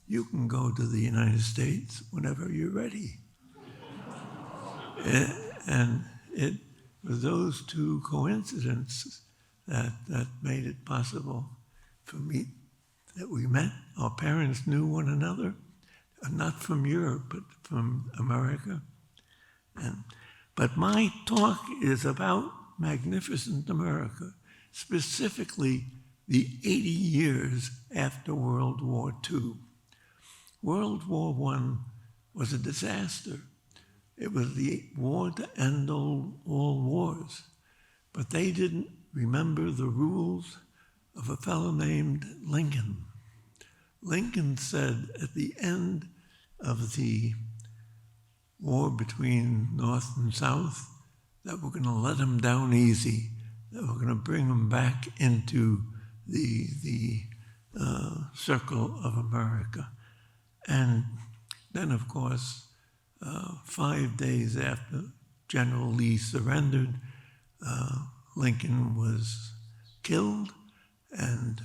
D: You can go to the United States whenever you're ready. And it was those two coincidences that made it possible for me that we met. Our parents knew one another, not from Europe, but from America. But my talk is about magnificent America, specifically the 80 years after World War II. World War I was a disaster. It was the war to end all wars. But they didn't remember the rules of a fellow named Lincoln. Lincoln said at the end of the war between North and South that we're going to let them down easy, that we're going to bring them back into the circle of America. And then, of course, 5 days after General Lee surrendered, Lincoln was killed, and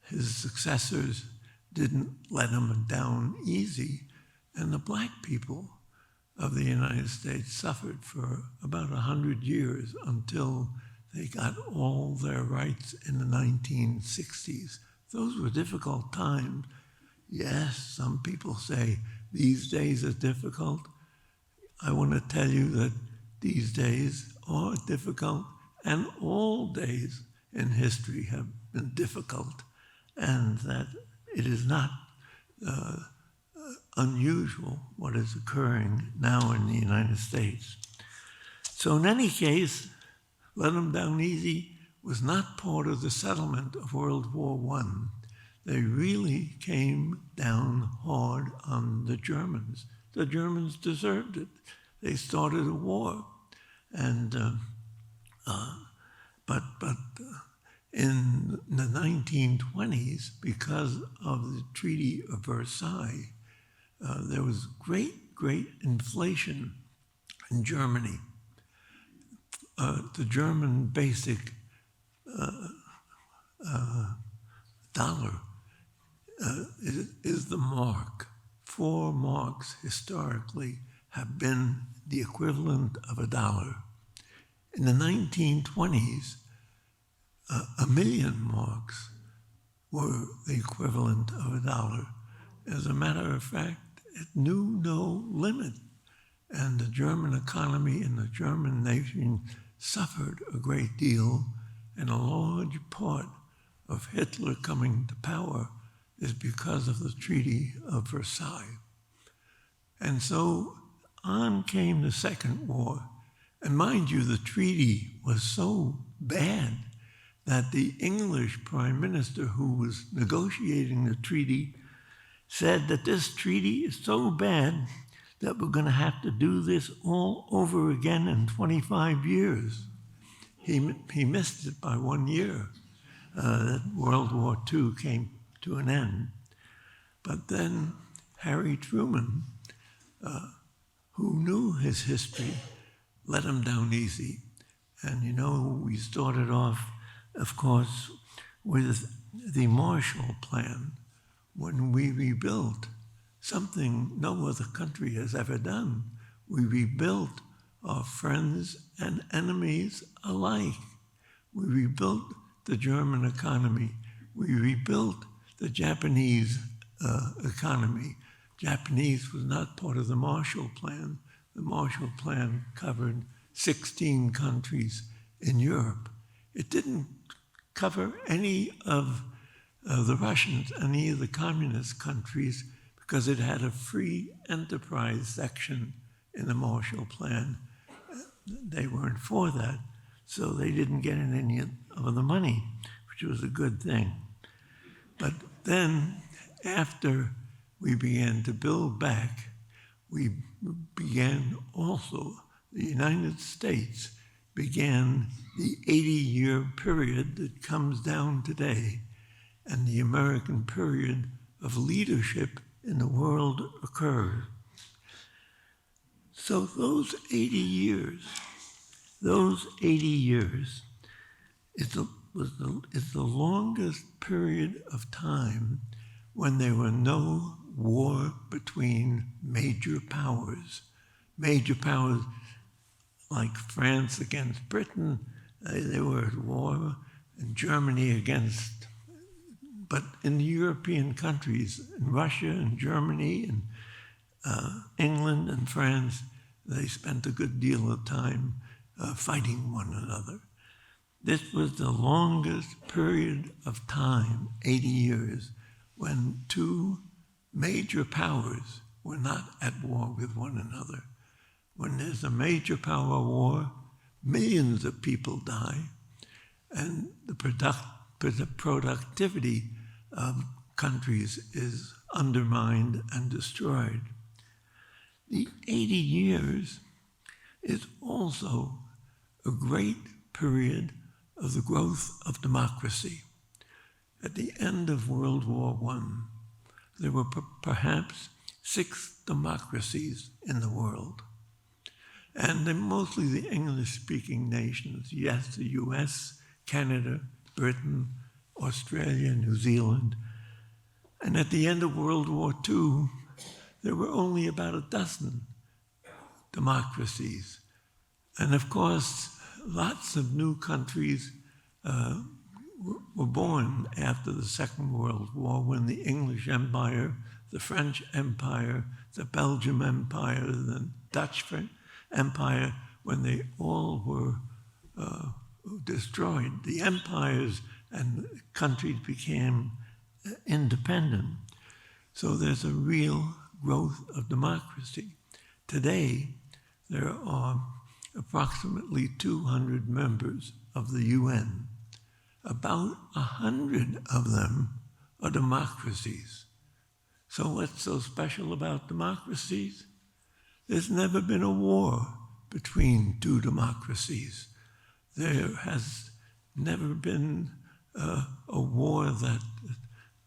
D: his successors didn't let him down easy, and the black people of the United States suffered for about 100 years until they got all their rights in the 1960s. Those were difficult times. Yes, some people say these days are difficult. I want to tell you that these days are difficult, and all days in history have been difficult, and that it is not unusual what is occurring now in the United States. So in any case, let them down easy was not part of the settlement of World War I. They really came down hard on the Germans. The Germans deserved it. They started a war. And but in the 1920s, because of the Treaty of Versailles, there was great inflation in Germany. The German basic dollar is the mark. 4 marks historically have been the equivalent of a dollar. In the 1920s, 1,000,000 marks were the equivalent of a dollar. As a matter of fact, it knew no limit, and the German economy and the German nation suffered a great deal, and a large part of Hitler coming to power is because of the Treaty of Versailles. And so on came the Second War. And mind you, the treaty was so bad that the English Prime Minister who was negotiating the treaty said that this treaty is so bad that we're going to have to do this all over again in 25 years. He missed it by 1 year. That World War II came to an end. But then Harry Truman, who knew his history, let him down easy. And you know, we started off, of course, with the Marshall Plan when we rebuilt something no other country has ever done. We rebuilt our friends and enemies alike. We rebuilt the German economy. We rebuilt the Japanese economy. Japanese was not part of the Marshall Plan. The Marshall Plan covered 16 countries in Europe. It didn't cover any of the Russians, any of the communist countries, because it had a free enterprise section in the Marshall Plan. They weren't for that, so they didn't get any of the money, which was a good thing. But then, after we began to build back, we began also, the United States began the 80-year period that comes down today, and the American period of leadership in the world occurred. So those 80 years is the longest period of time when there were no war between major powers. Major powers like France against Britain, they were at war, and Germany against, but in the European countries, in Russia and Germany and England and France, they spent a good deal of time fighting one another. This was the longest period of time, 80 years, when two major powers were not at war with one another. When there's a major power war, millions of people die, and the productivity of countries is undermined and destroyed. The 80 years is also a great period of the growth of democracy. At the end of World War I, there were perhaps 6 democracies in the world. And they're mostly the English-speaking nations. Yes, the US, Canada, Britain, Australia, New Zealand. And at the end of World War II, there were only about a dozen democracies. And of course, lots of new countries were born after the Second World War, when the English Empire, the French Empire, the Belgian Empire, the Dutch Empire, when they all were destroyed. The empires and countries became independent. So there's a real growth of democracy. Today, there are approximately 200 members of the UN. About 100 of them are democracies. So what's so special about democracies? There's never been a war between two democracies. There has never been a war that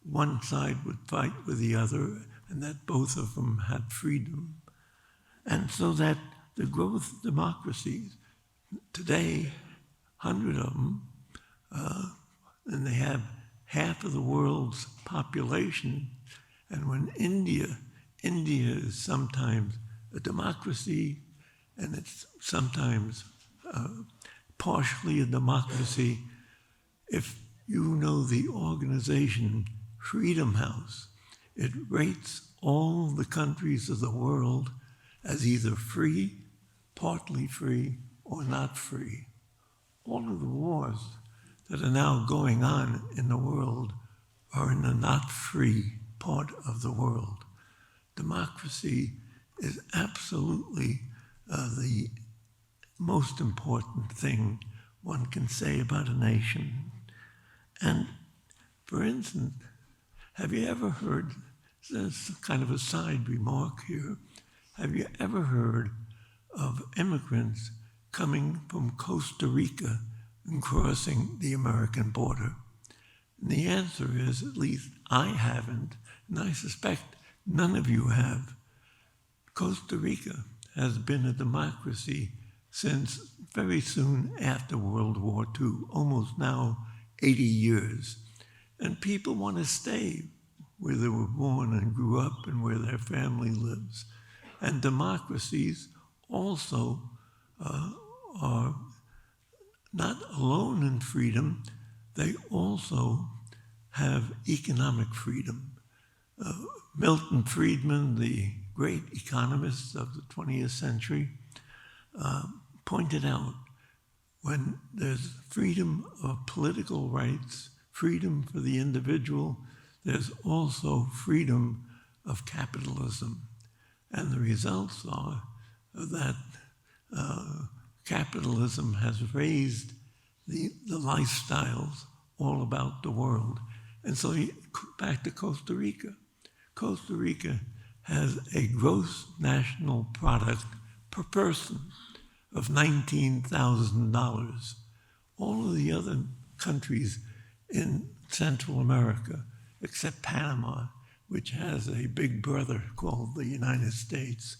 D: one side would fight with the other and that both of them had freedom. And so that the growth of democracies, today, 100 of them, and they have half of the world's population. And when India is sometimes a democracy, and it's sometimes partially a democracy. If you know the organization Freedom House, it rates all the countries of the world as either free, partly free, or not free. All of the wars that are now going on in the world are in the not free part of the world. Democracy is absolutely the most important thing one can say about a nation. And for instance, have you ever heard, this is kind of a side remark here, have you ever heard of immigrants coming from Costa Rica and crossing the American border? And the answer is, at least I haven't, and I suspect none of you have. Costa Rica has been a democracy since very soon after World War II, almost now 80 years. And people want to stay where they were born and grew up and where their family lives. And democracies also are not alone in freedom, they also have economic freedom. Milton Friedman, the great economist of the 20th century, pointed out when there's freedom of political rights, freedom for the individual, there's also freedom of capitalism. And the results are that capitalism has raised the lifestyles all about the world. And so back to Costa Rica. Costa Rica has a gross national product per person of $19,000. All of the other countries in Central America, except Panama, which has a big brother called the United States,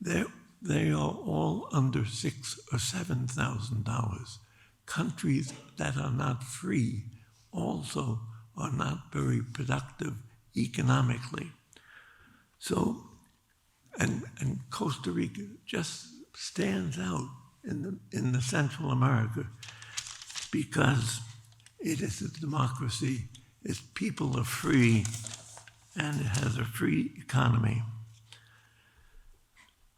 D: They are all under $6,000 or $7,000. Countries that are not free also are not very productive economically. So, and Costa Rica just stands out in the Central America because it is a democracy, its people are free, and it has a free economy.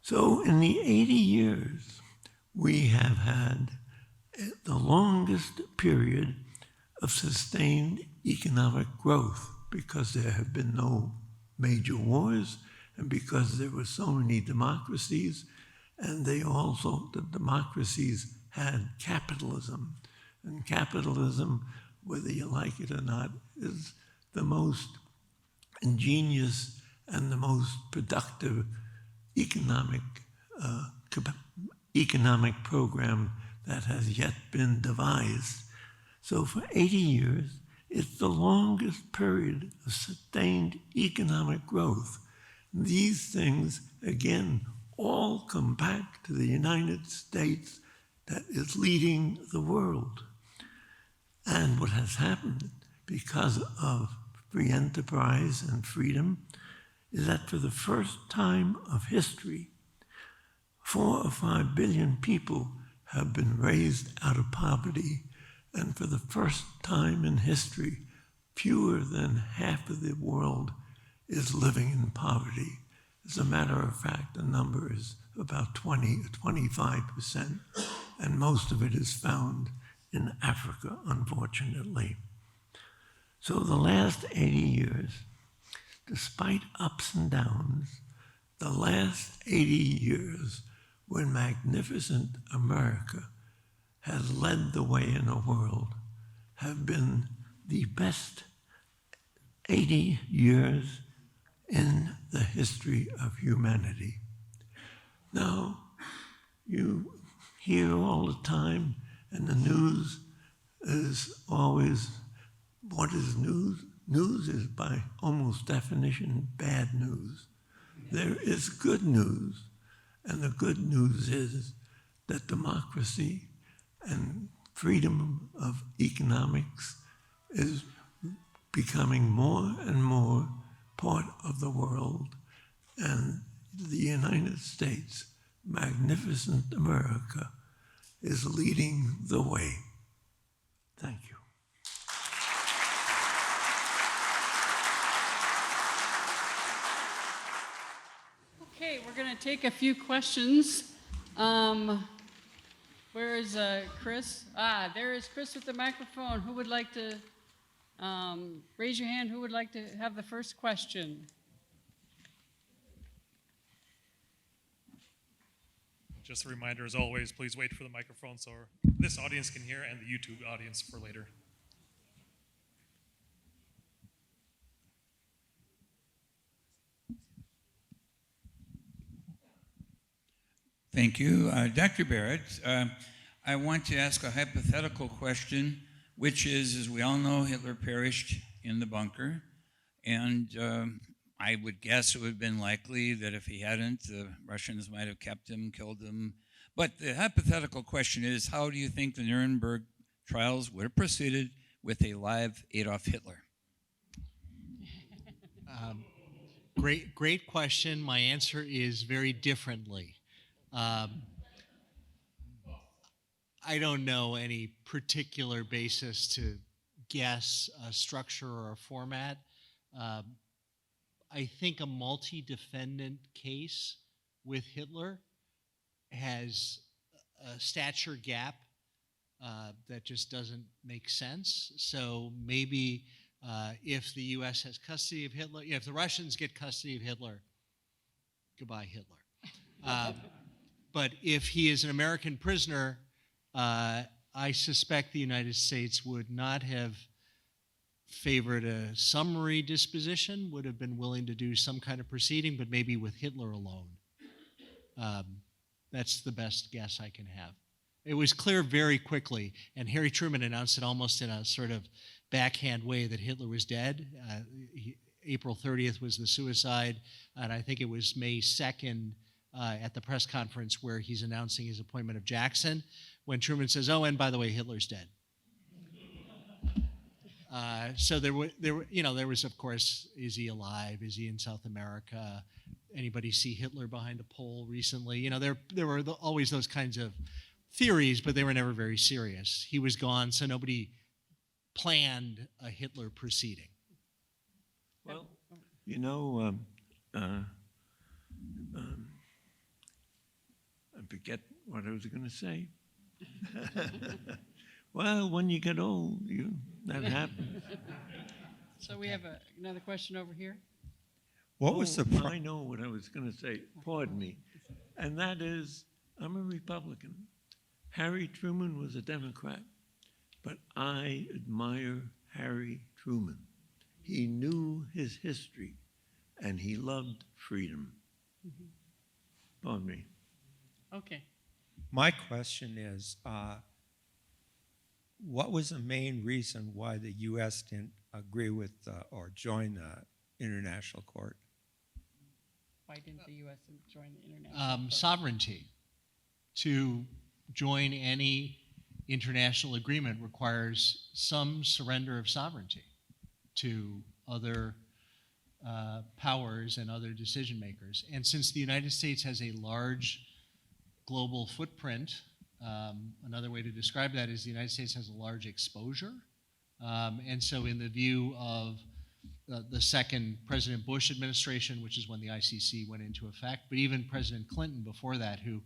D: So in the 80 years, we have had the longest period of sustained economic growth because there have been no major wars and because there were so many democracies, and the democracies had capitalism. And capitalism, whether you like it or not, is the most ingenious and the most productive economic program that has yet been devised. So for 80 years, it's the longest period of sustained economic growth. These things, again, all come back to the United States that is leading the world. And what has happened because of free enterprise and freedom is that for the first time of history, 4 or 5 billion people have been raised out of poverty, and for the first time in history, fewer than half of the world is living in poverty. As a matter of fact, the number is about 20 or 25%, and most of it is found in Africa, unfortunately. So the last 80 years, despite ups and downs, the last 80 years when magnificent America has led the way in the world have been the best 80 years in the history of humanity. Now, you hear all the time, and the news is always, what is news? News is by almost definition bad news. There is good news, and the good news is that democracy and freedom of economics is becoming more and more part of the world, and the United States, magnificent America, is leading the way. Thank you.
B: Okay, we're going to take a few questions. Where is Chris? There is Chris with the microphone. Who would like to raise your hand? Who would like to have the first question?
E: Just a reminder, as always, please wait for the microphone so this audience can hear and the YouTube audience for later.
F: Thank you. Dr. Barrett, I want to ask a hypothetical question, which is, as we all know, Hitler perished in the bunker, and I would guess it would have been likely that if he hadn't, the Russians might have kept him, killed him. But the hypothetical question is, how do you think the Nuremberg trials would have proceeded with a live Adolf Hitler?
G: Great question. My answer is very differently. I don't know any particular basis to guess a structure or a format. I think a multi-defendant case with Hitler has a stature gap that just doesn't make sense. So maybe if the U.S. has custody of Hitler, if the Russians get custody of Hitler, goodbye Hitler. But if he is an American prisoner, I suspect the United States would not have favored a summary disposition, would have been willing to do some kind of proceeding, but maybe with Hitler alone. That's the best guess I can have. It was clear very quickly, and Harry Truman announced it almost in a sort of backhand way that Hitler was dead. April 30th was the suicide, and I think it was May 2nd at the press conference where he's announcing his appointment of Jackson, when Truman says, "Oh, and by the way, Hitler's dead." So there was, of course, is he alive? Is he in South America? Anybody see Hitler behind a pole recently? There were always those kinds of theories, but they were never very serious. He was gone, so nobody planned a Hitler proceeding.
D: Well, you know, I forget what I was going to say. Well, when you get old, that happens.
B: So we have another question over here.
H: What was the
D: I know what I was going to say. Pardon me. And that is, I'm a Republican. Harry Truman was a Democrat, but I admire Harry Truman. He knew his history, and he loved freedom. Pardon me.
B: Okay.
H: My question is, what was the main reason why the U.S. didn't agree with or join the International Court?
B: Why didn't the U.S. join the international court?
G: Sovereignty. To join any international agreement requires some surrender of sovereignty to other powers and other decision makers. And since the United States has a large global footprint, another way to describe that is the United States has a large exposure. And so in the view of the second President Bush administration, which is when the ICC went into effect, but even President Clinton before that, who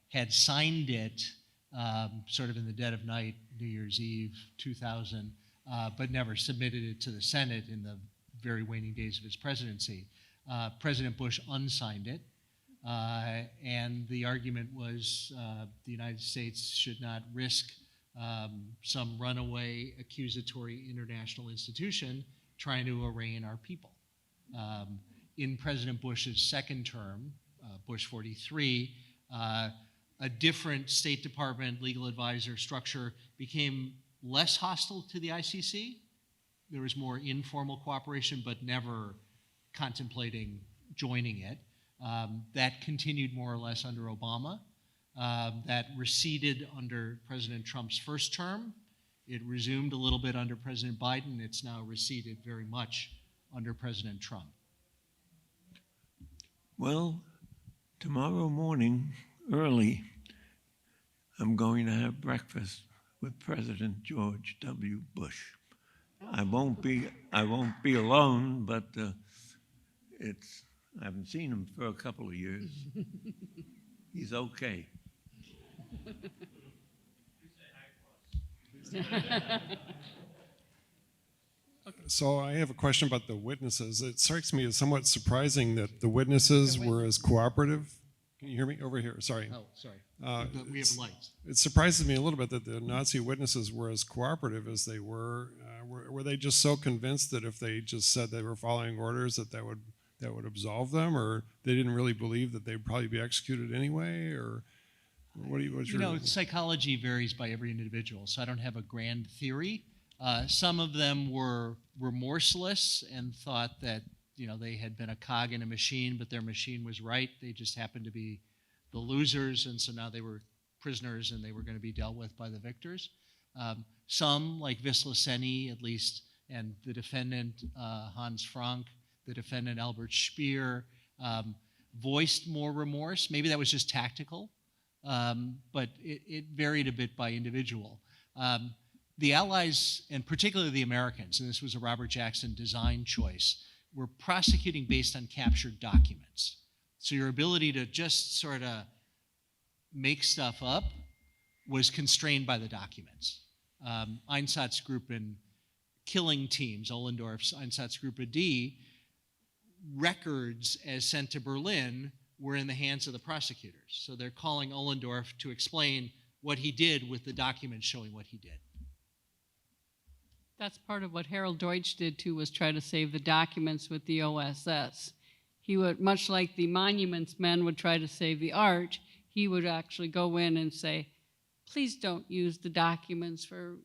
G: had signed it sort of in the dead of night, New Year's Eve 2000, but never submitted it to the Senate in the very waning days of his presidency. President Bush unsigned it, and the argument was the United States should not risk some runaway accusatory international institution trying to arraign our people. In President Bush's second term, Bush 43, a different State Department legal advisor structure became less hostile to the ICC. There was more informal cooperation, but never contemplating joining it. That continued more or less under Obama. That receded under President Trump's first term. It resumed a little bit under President Biden. It's now receded very much under President Trump.
D: Well, tomorrow morning, early, I'm going to have breakfast with President George W. Bush. I won't be alone, but I haven't seen him for a couple of years. He's okay.
I: So I have a question about the witnesses. It strikes me as somewhat surprising that the witnesses were as cooperative. Can you hear me? Over here, sorry.
G: Oh, sorry. We have lights.
I: It surprises me a little bit that the Nazi witnesses were as cooperative as they were. Were they just so convinced that if they just said they were following orders that would absolve them, or they didn't really believe that they'd probably be executed anyway, or what's your...
G: Psychology varies by every individual, so I don't have a grand theory. Some of them were remorseless and thought that they had been a cog in a machine, but their machine was right. They just happened to be the losers, and so now they were prisoners and they were going to be dealt with by the victors. Some, like Wisła, at least, and the defendant Hans Frank, the defendant Albert Speer, voiced more remorse. Maybe that was just tactical, but it varied a bit by individual. The Allies, and particularly the Americans, and this was a Robert Jackson design choice, were prosecuting based on captured documents. So your ability to just sort of make stuff up was constrained by the documents. Einsatzgruppen killing teams, Ohlendorf's Einsatzgruppe D, records as sent to Berlin were in the hands of the prosecutors. So they're calling Ohlendorf to explain what he did with the documents showing what he did.
B: That's part of what Harold Deutsch did too, was try to save the documents with the OSS. He would, much like the monuments men would try to save the art, he would actually go in and say, please don't use the documents for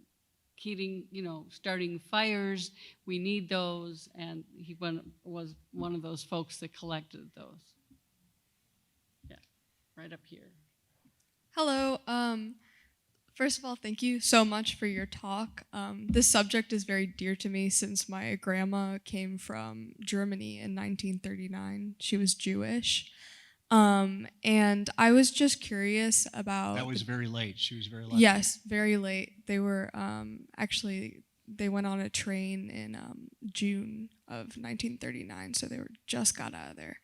B: starting fires. We need those, and he was one of those folks that collected those. right up here.
J: Hello. First of all, thank you so much for your talk. This subject is very dear to me since my grandma came from Germany in 1939. She was Jewish. And I was just curious about...
G: That was very late. She was very lucky.
J: Yes, very late. They were actually, they went on a train in June of 1939, so they were just got out of there.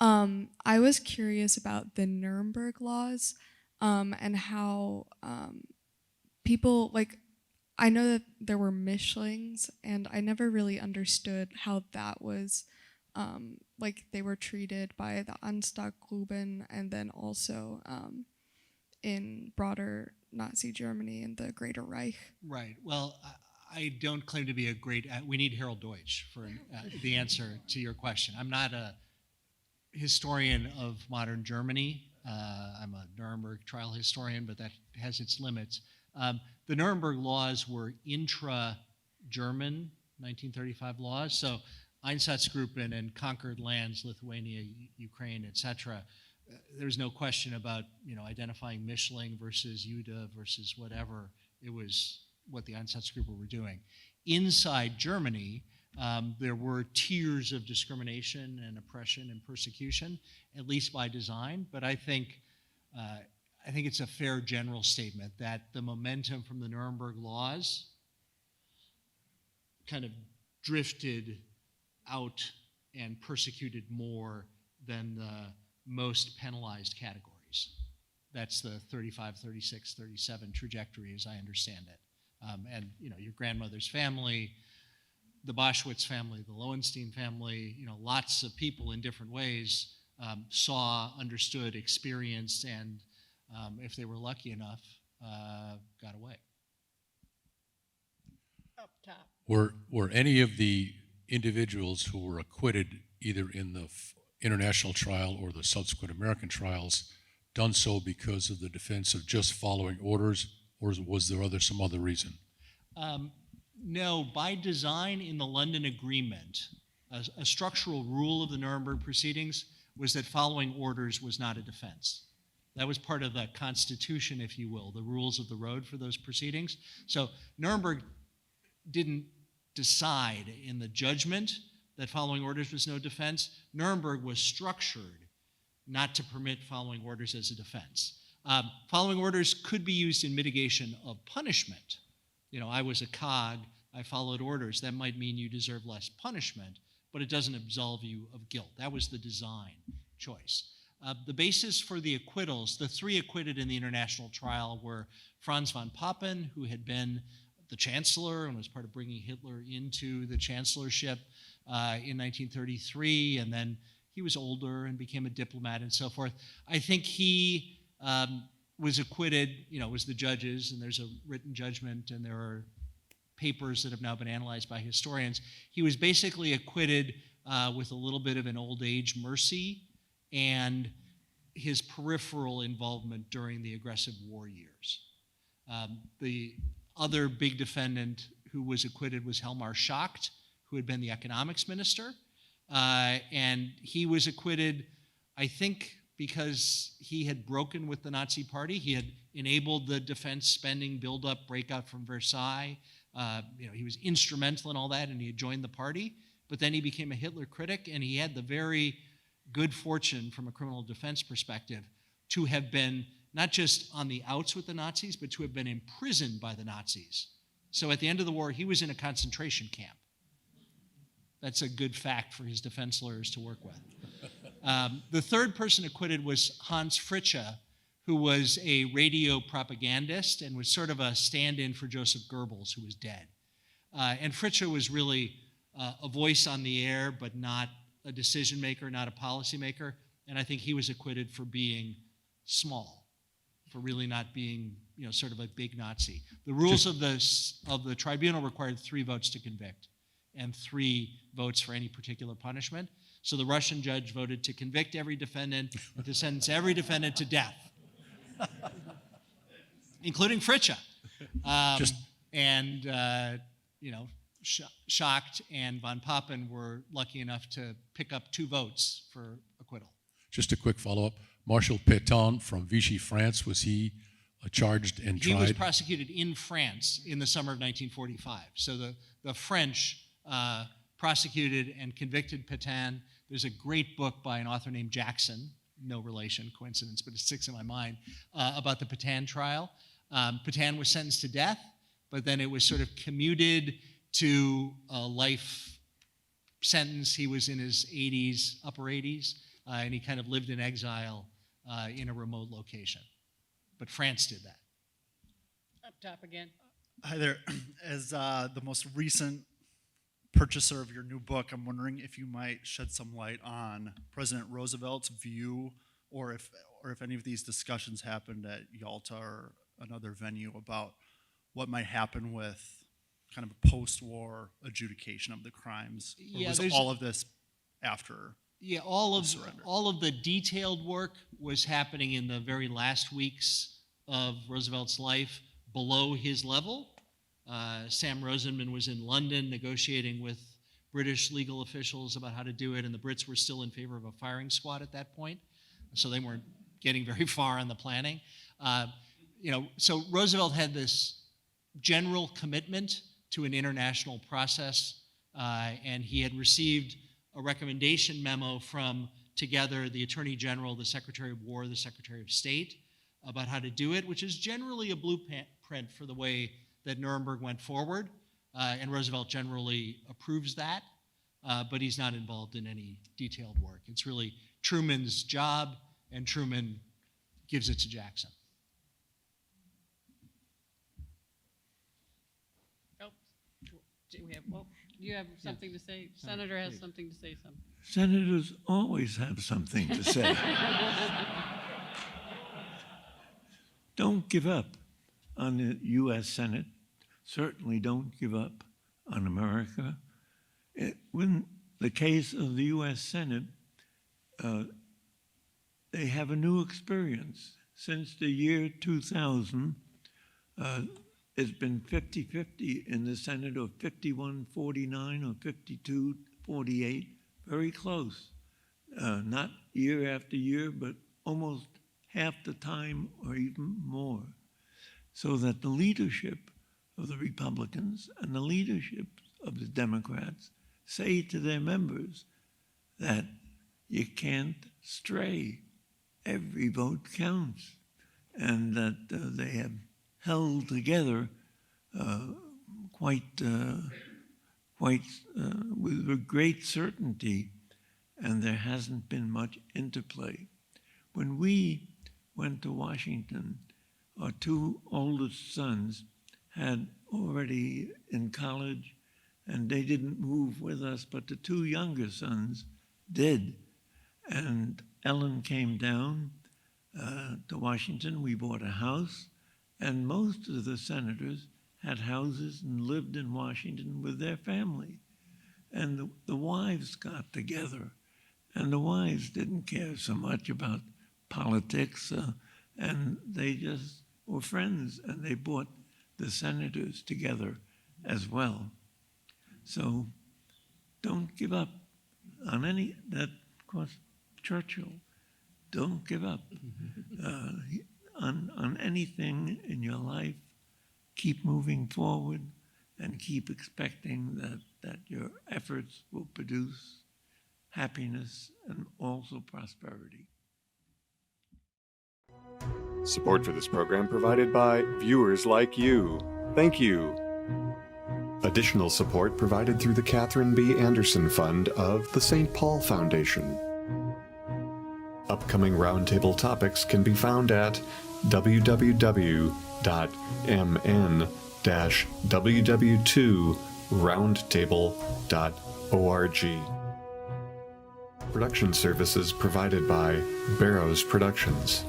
J: I was curious about the Nuremberg laws and how people, like, I know that there were Mischlings, and I never really understood how that was, like, they were treated by the Anstagruben and then also in broader Nazi Germany and the Greater Reich.
G: Right. Well, I don't claim to be a great. We need Harold Deutsch for the answer to your question. I'm not a historian of modern Germany. I'm a Nuremberg trial historian, but that has its limits. The Nuremberg laws were intra-German 1935 laws. So Einsatzgruppen and conquered lands, Lithuania, Ukraine, etc. There's no question about identifying Mischling versus Jude versus whatever. It was what the Einsatzgruppen were doing. Inside Germany, there were tiers of discrimination and oppression and persecution, at least by design. But I think it's a fair general statement that the momentum from the Nuremberg laws kind of drifted out and persecuted more than the most penalized categories. That's the 35, 36, 37 trajectory as I understand it. And your grandmother's family, the Boschwitz family, the Lowenstein family, lots of people in different ways saw, understood, experienced, and if they were lucky enough, got away.
B: Up top.
K: Were any of the individuals who were acquitted either in the international trial or the subsequent American trials done so because of the defense of just following orders, or was there some other reason?
G: No, by design in the London Agreement, a structural rule of the Nuremberg proceedings was that following orders was not a defense. That was part of the Constitution, if you will, the rules of the road for those proceedings. So Nuremberg didn't decide in the judgment that following orders was no defense. Nuremberg was structured not to permit following orders as a defense. Following orders could be used in mitigation of punishment. I was a cog, I followed orders. That might mean you deserve less punishment, but it doesn't absolve you of guilt. That was the design choice. The basis for the acquittals, the three acquitted in the international trial were Franz von Papen, who had been the chancellor and was part of bringing Hitler into the chancellorship in 1933, and then he was older and became a diplomat and so forth. I think he was acquitted, it was the judges, and there's a written judgment, and there are papers that have now been analyzed by historians. He was basically acquitted with a little bit of an old age mercy and his peripheral involvement during the aggressive war years. The other big defendant who was acquitted was Helmar Schacht, who had been the economics minister. And he was acquitted, I think, because he had broken with the Nazi Party. He had enabled the defense spending buildup, breakout from Versailles. He was instrumental in all that, and he had joined the party. But then he became a Hitler critic, and he had the very good fortune, from a criminal defense perspective, to have been not just on the outs with the Nazis, but to have been imprisoned by the Nazis. So at the end of the war, he was in a concentration camp. That's a good fact for his defense lawyers to work with. The third person acquitted was Hans Fritzsche, who was a radio propagandist and was sort of a stand-in for Joseph Goebbels, who was dead. And Fritzsche was really a voice on the air, but not a decision maker, not a policy maker. And I think he was acquitted for being small, for really not being, sort of a big Nazi. The rules of the tribunal required 3 votes to convict and 3 votes for any particular punishment. So the Russian judge voted to convict every defendant and to sentence every defendant to death, including Fritzsche. Schacht and von Papen were lucky enough to pick up 2 votes for acquittal.
K: Just a quick follow-up. Marshal Pétain from Vichy, France, was he charged and
G: He
K: tried?
G: was prosecuted in France in the summer of 1945. So the French prosecuted and convicted Pétain. There's a great book by an author named Jackson, no relation, coincidence, but it sticks in my mind, about the Pétain trial. Pétain was sentenced to death, but then it was sort of commuted to a life sentence. He was in his 80s, upper 80s, and he kind of lived in exile in a remote location. But France did that.
B: Up top again.
L: Hi there. As the most recent purchaser of your new book, I'm wondering if you might shed some light on President Roosevelt's view, or if any of these discussions happened at Yalta or another venue about what might happen with kind of a post-war adjudication of the crimes. Or
G: Yeah,
L: was
G: there's-
L: all of this after?
G: Yeah, all
L: surrender?
G: of the detailed work was happening in the very last weeks of Roosevelt's life below his level. Sam Rosenman was in London negotiating with British legal officials about how to do it, and the Brits were still in favor of a firing squad at that point, so they weren't getting very far on the planning. So Roosevelt had this general commitment to an international process, and he had received a recommendation memo from, together, the Attorney General, the Secretary of War, the Secretary of State, about how to do it, which is generally a blueprint for the way that Nuremberg went forward, and Roosevelt generally approves that, but he's not involved in any detailed work. It's really Truman's job, and Truman gives it to Jackson.
B: You have something to say? Senator has something to say.
D: Senators always have something to say. Don't give up on the U.S. Senate. Certainly don't give up on America. When the case of the U.S. Senate, they have a new experience. Since the year 2000, it's been 50-50 in the Senate, or 51-49 or 52-48, very close. Not year after year, but almost half the time or even more. So that the leadership of the Republicans and the leadership of the Democrats say to their members that you can't stray. Every vote counts. And that they have held together with great certainty, and there hasn't been much interplay. When we went to Washington, our two oldest sons had already in college, and they didn't move with us, but the two younger sons did. And Ellen came down to Washington. We bought a house, and most of the senators had houses and lived in Washington with their family. And the wives got together, and the wives didn't care so much about politics, and they just were friends, and they brought the senators together as well. So don't give up on any, that, of course, Churchill, don't give up on anything in your life. Keep moving forward and keep expecting that your efforts will produce happiness and also prosperity.
M: Support for this program provided by viewers like you. Thank you. Additional support provided through the Catherine B. Anderson Fund of the St. Paul Foundation. Upcoming roundtable topics can be found at www.mn-ww2roundtable.org. Production services provided by Barrows Productions.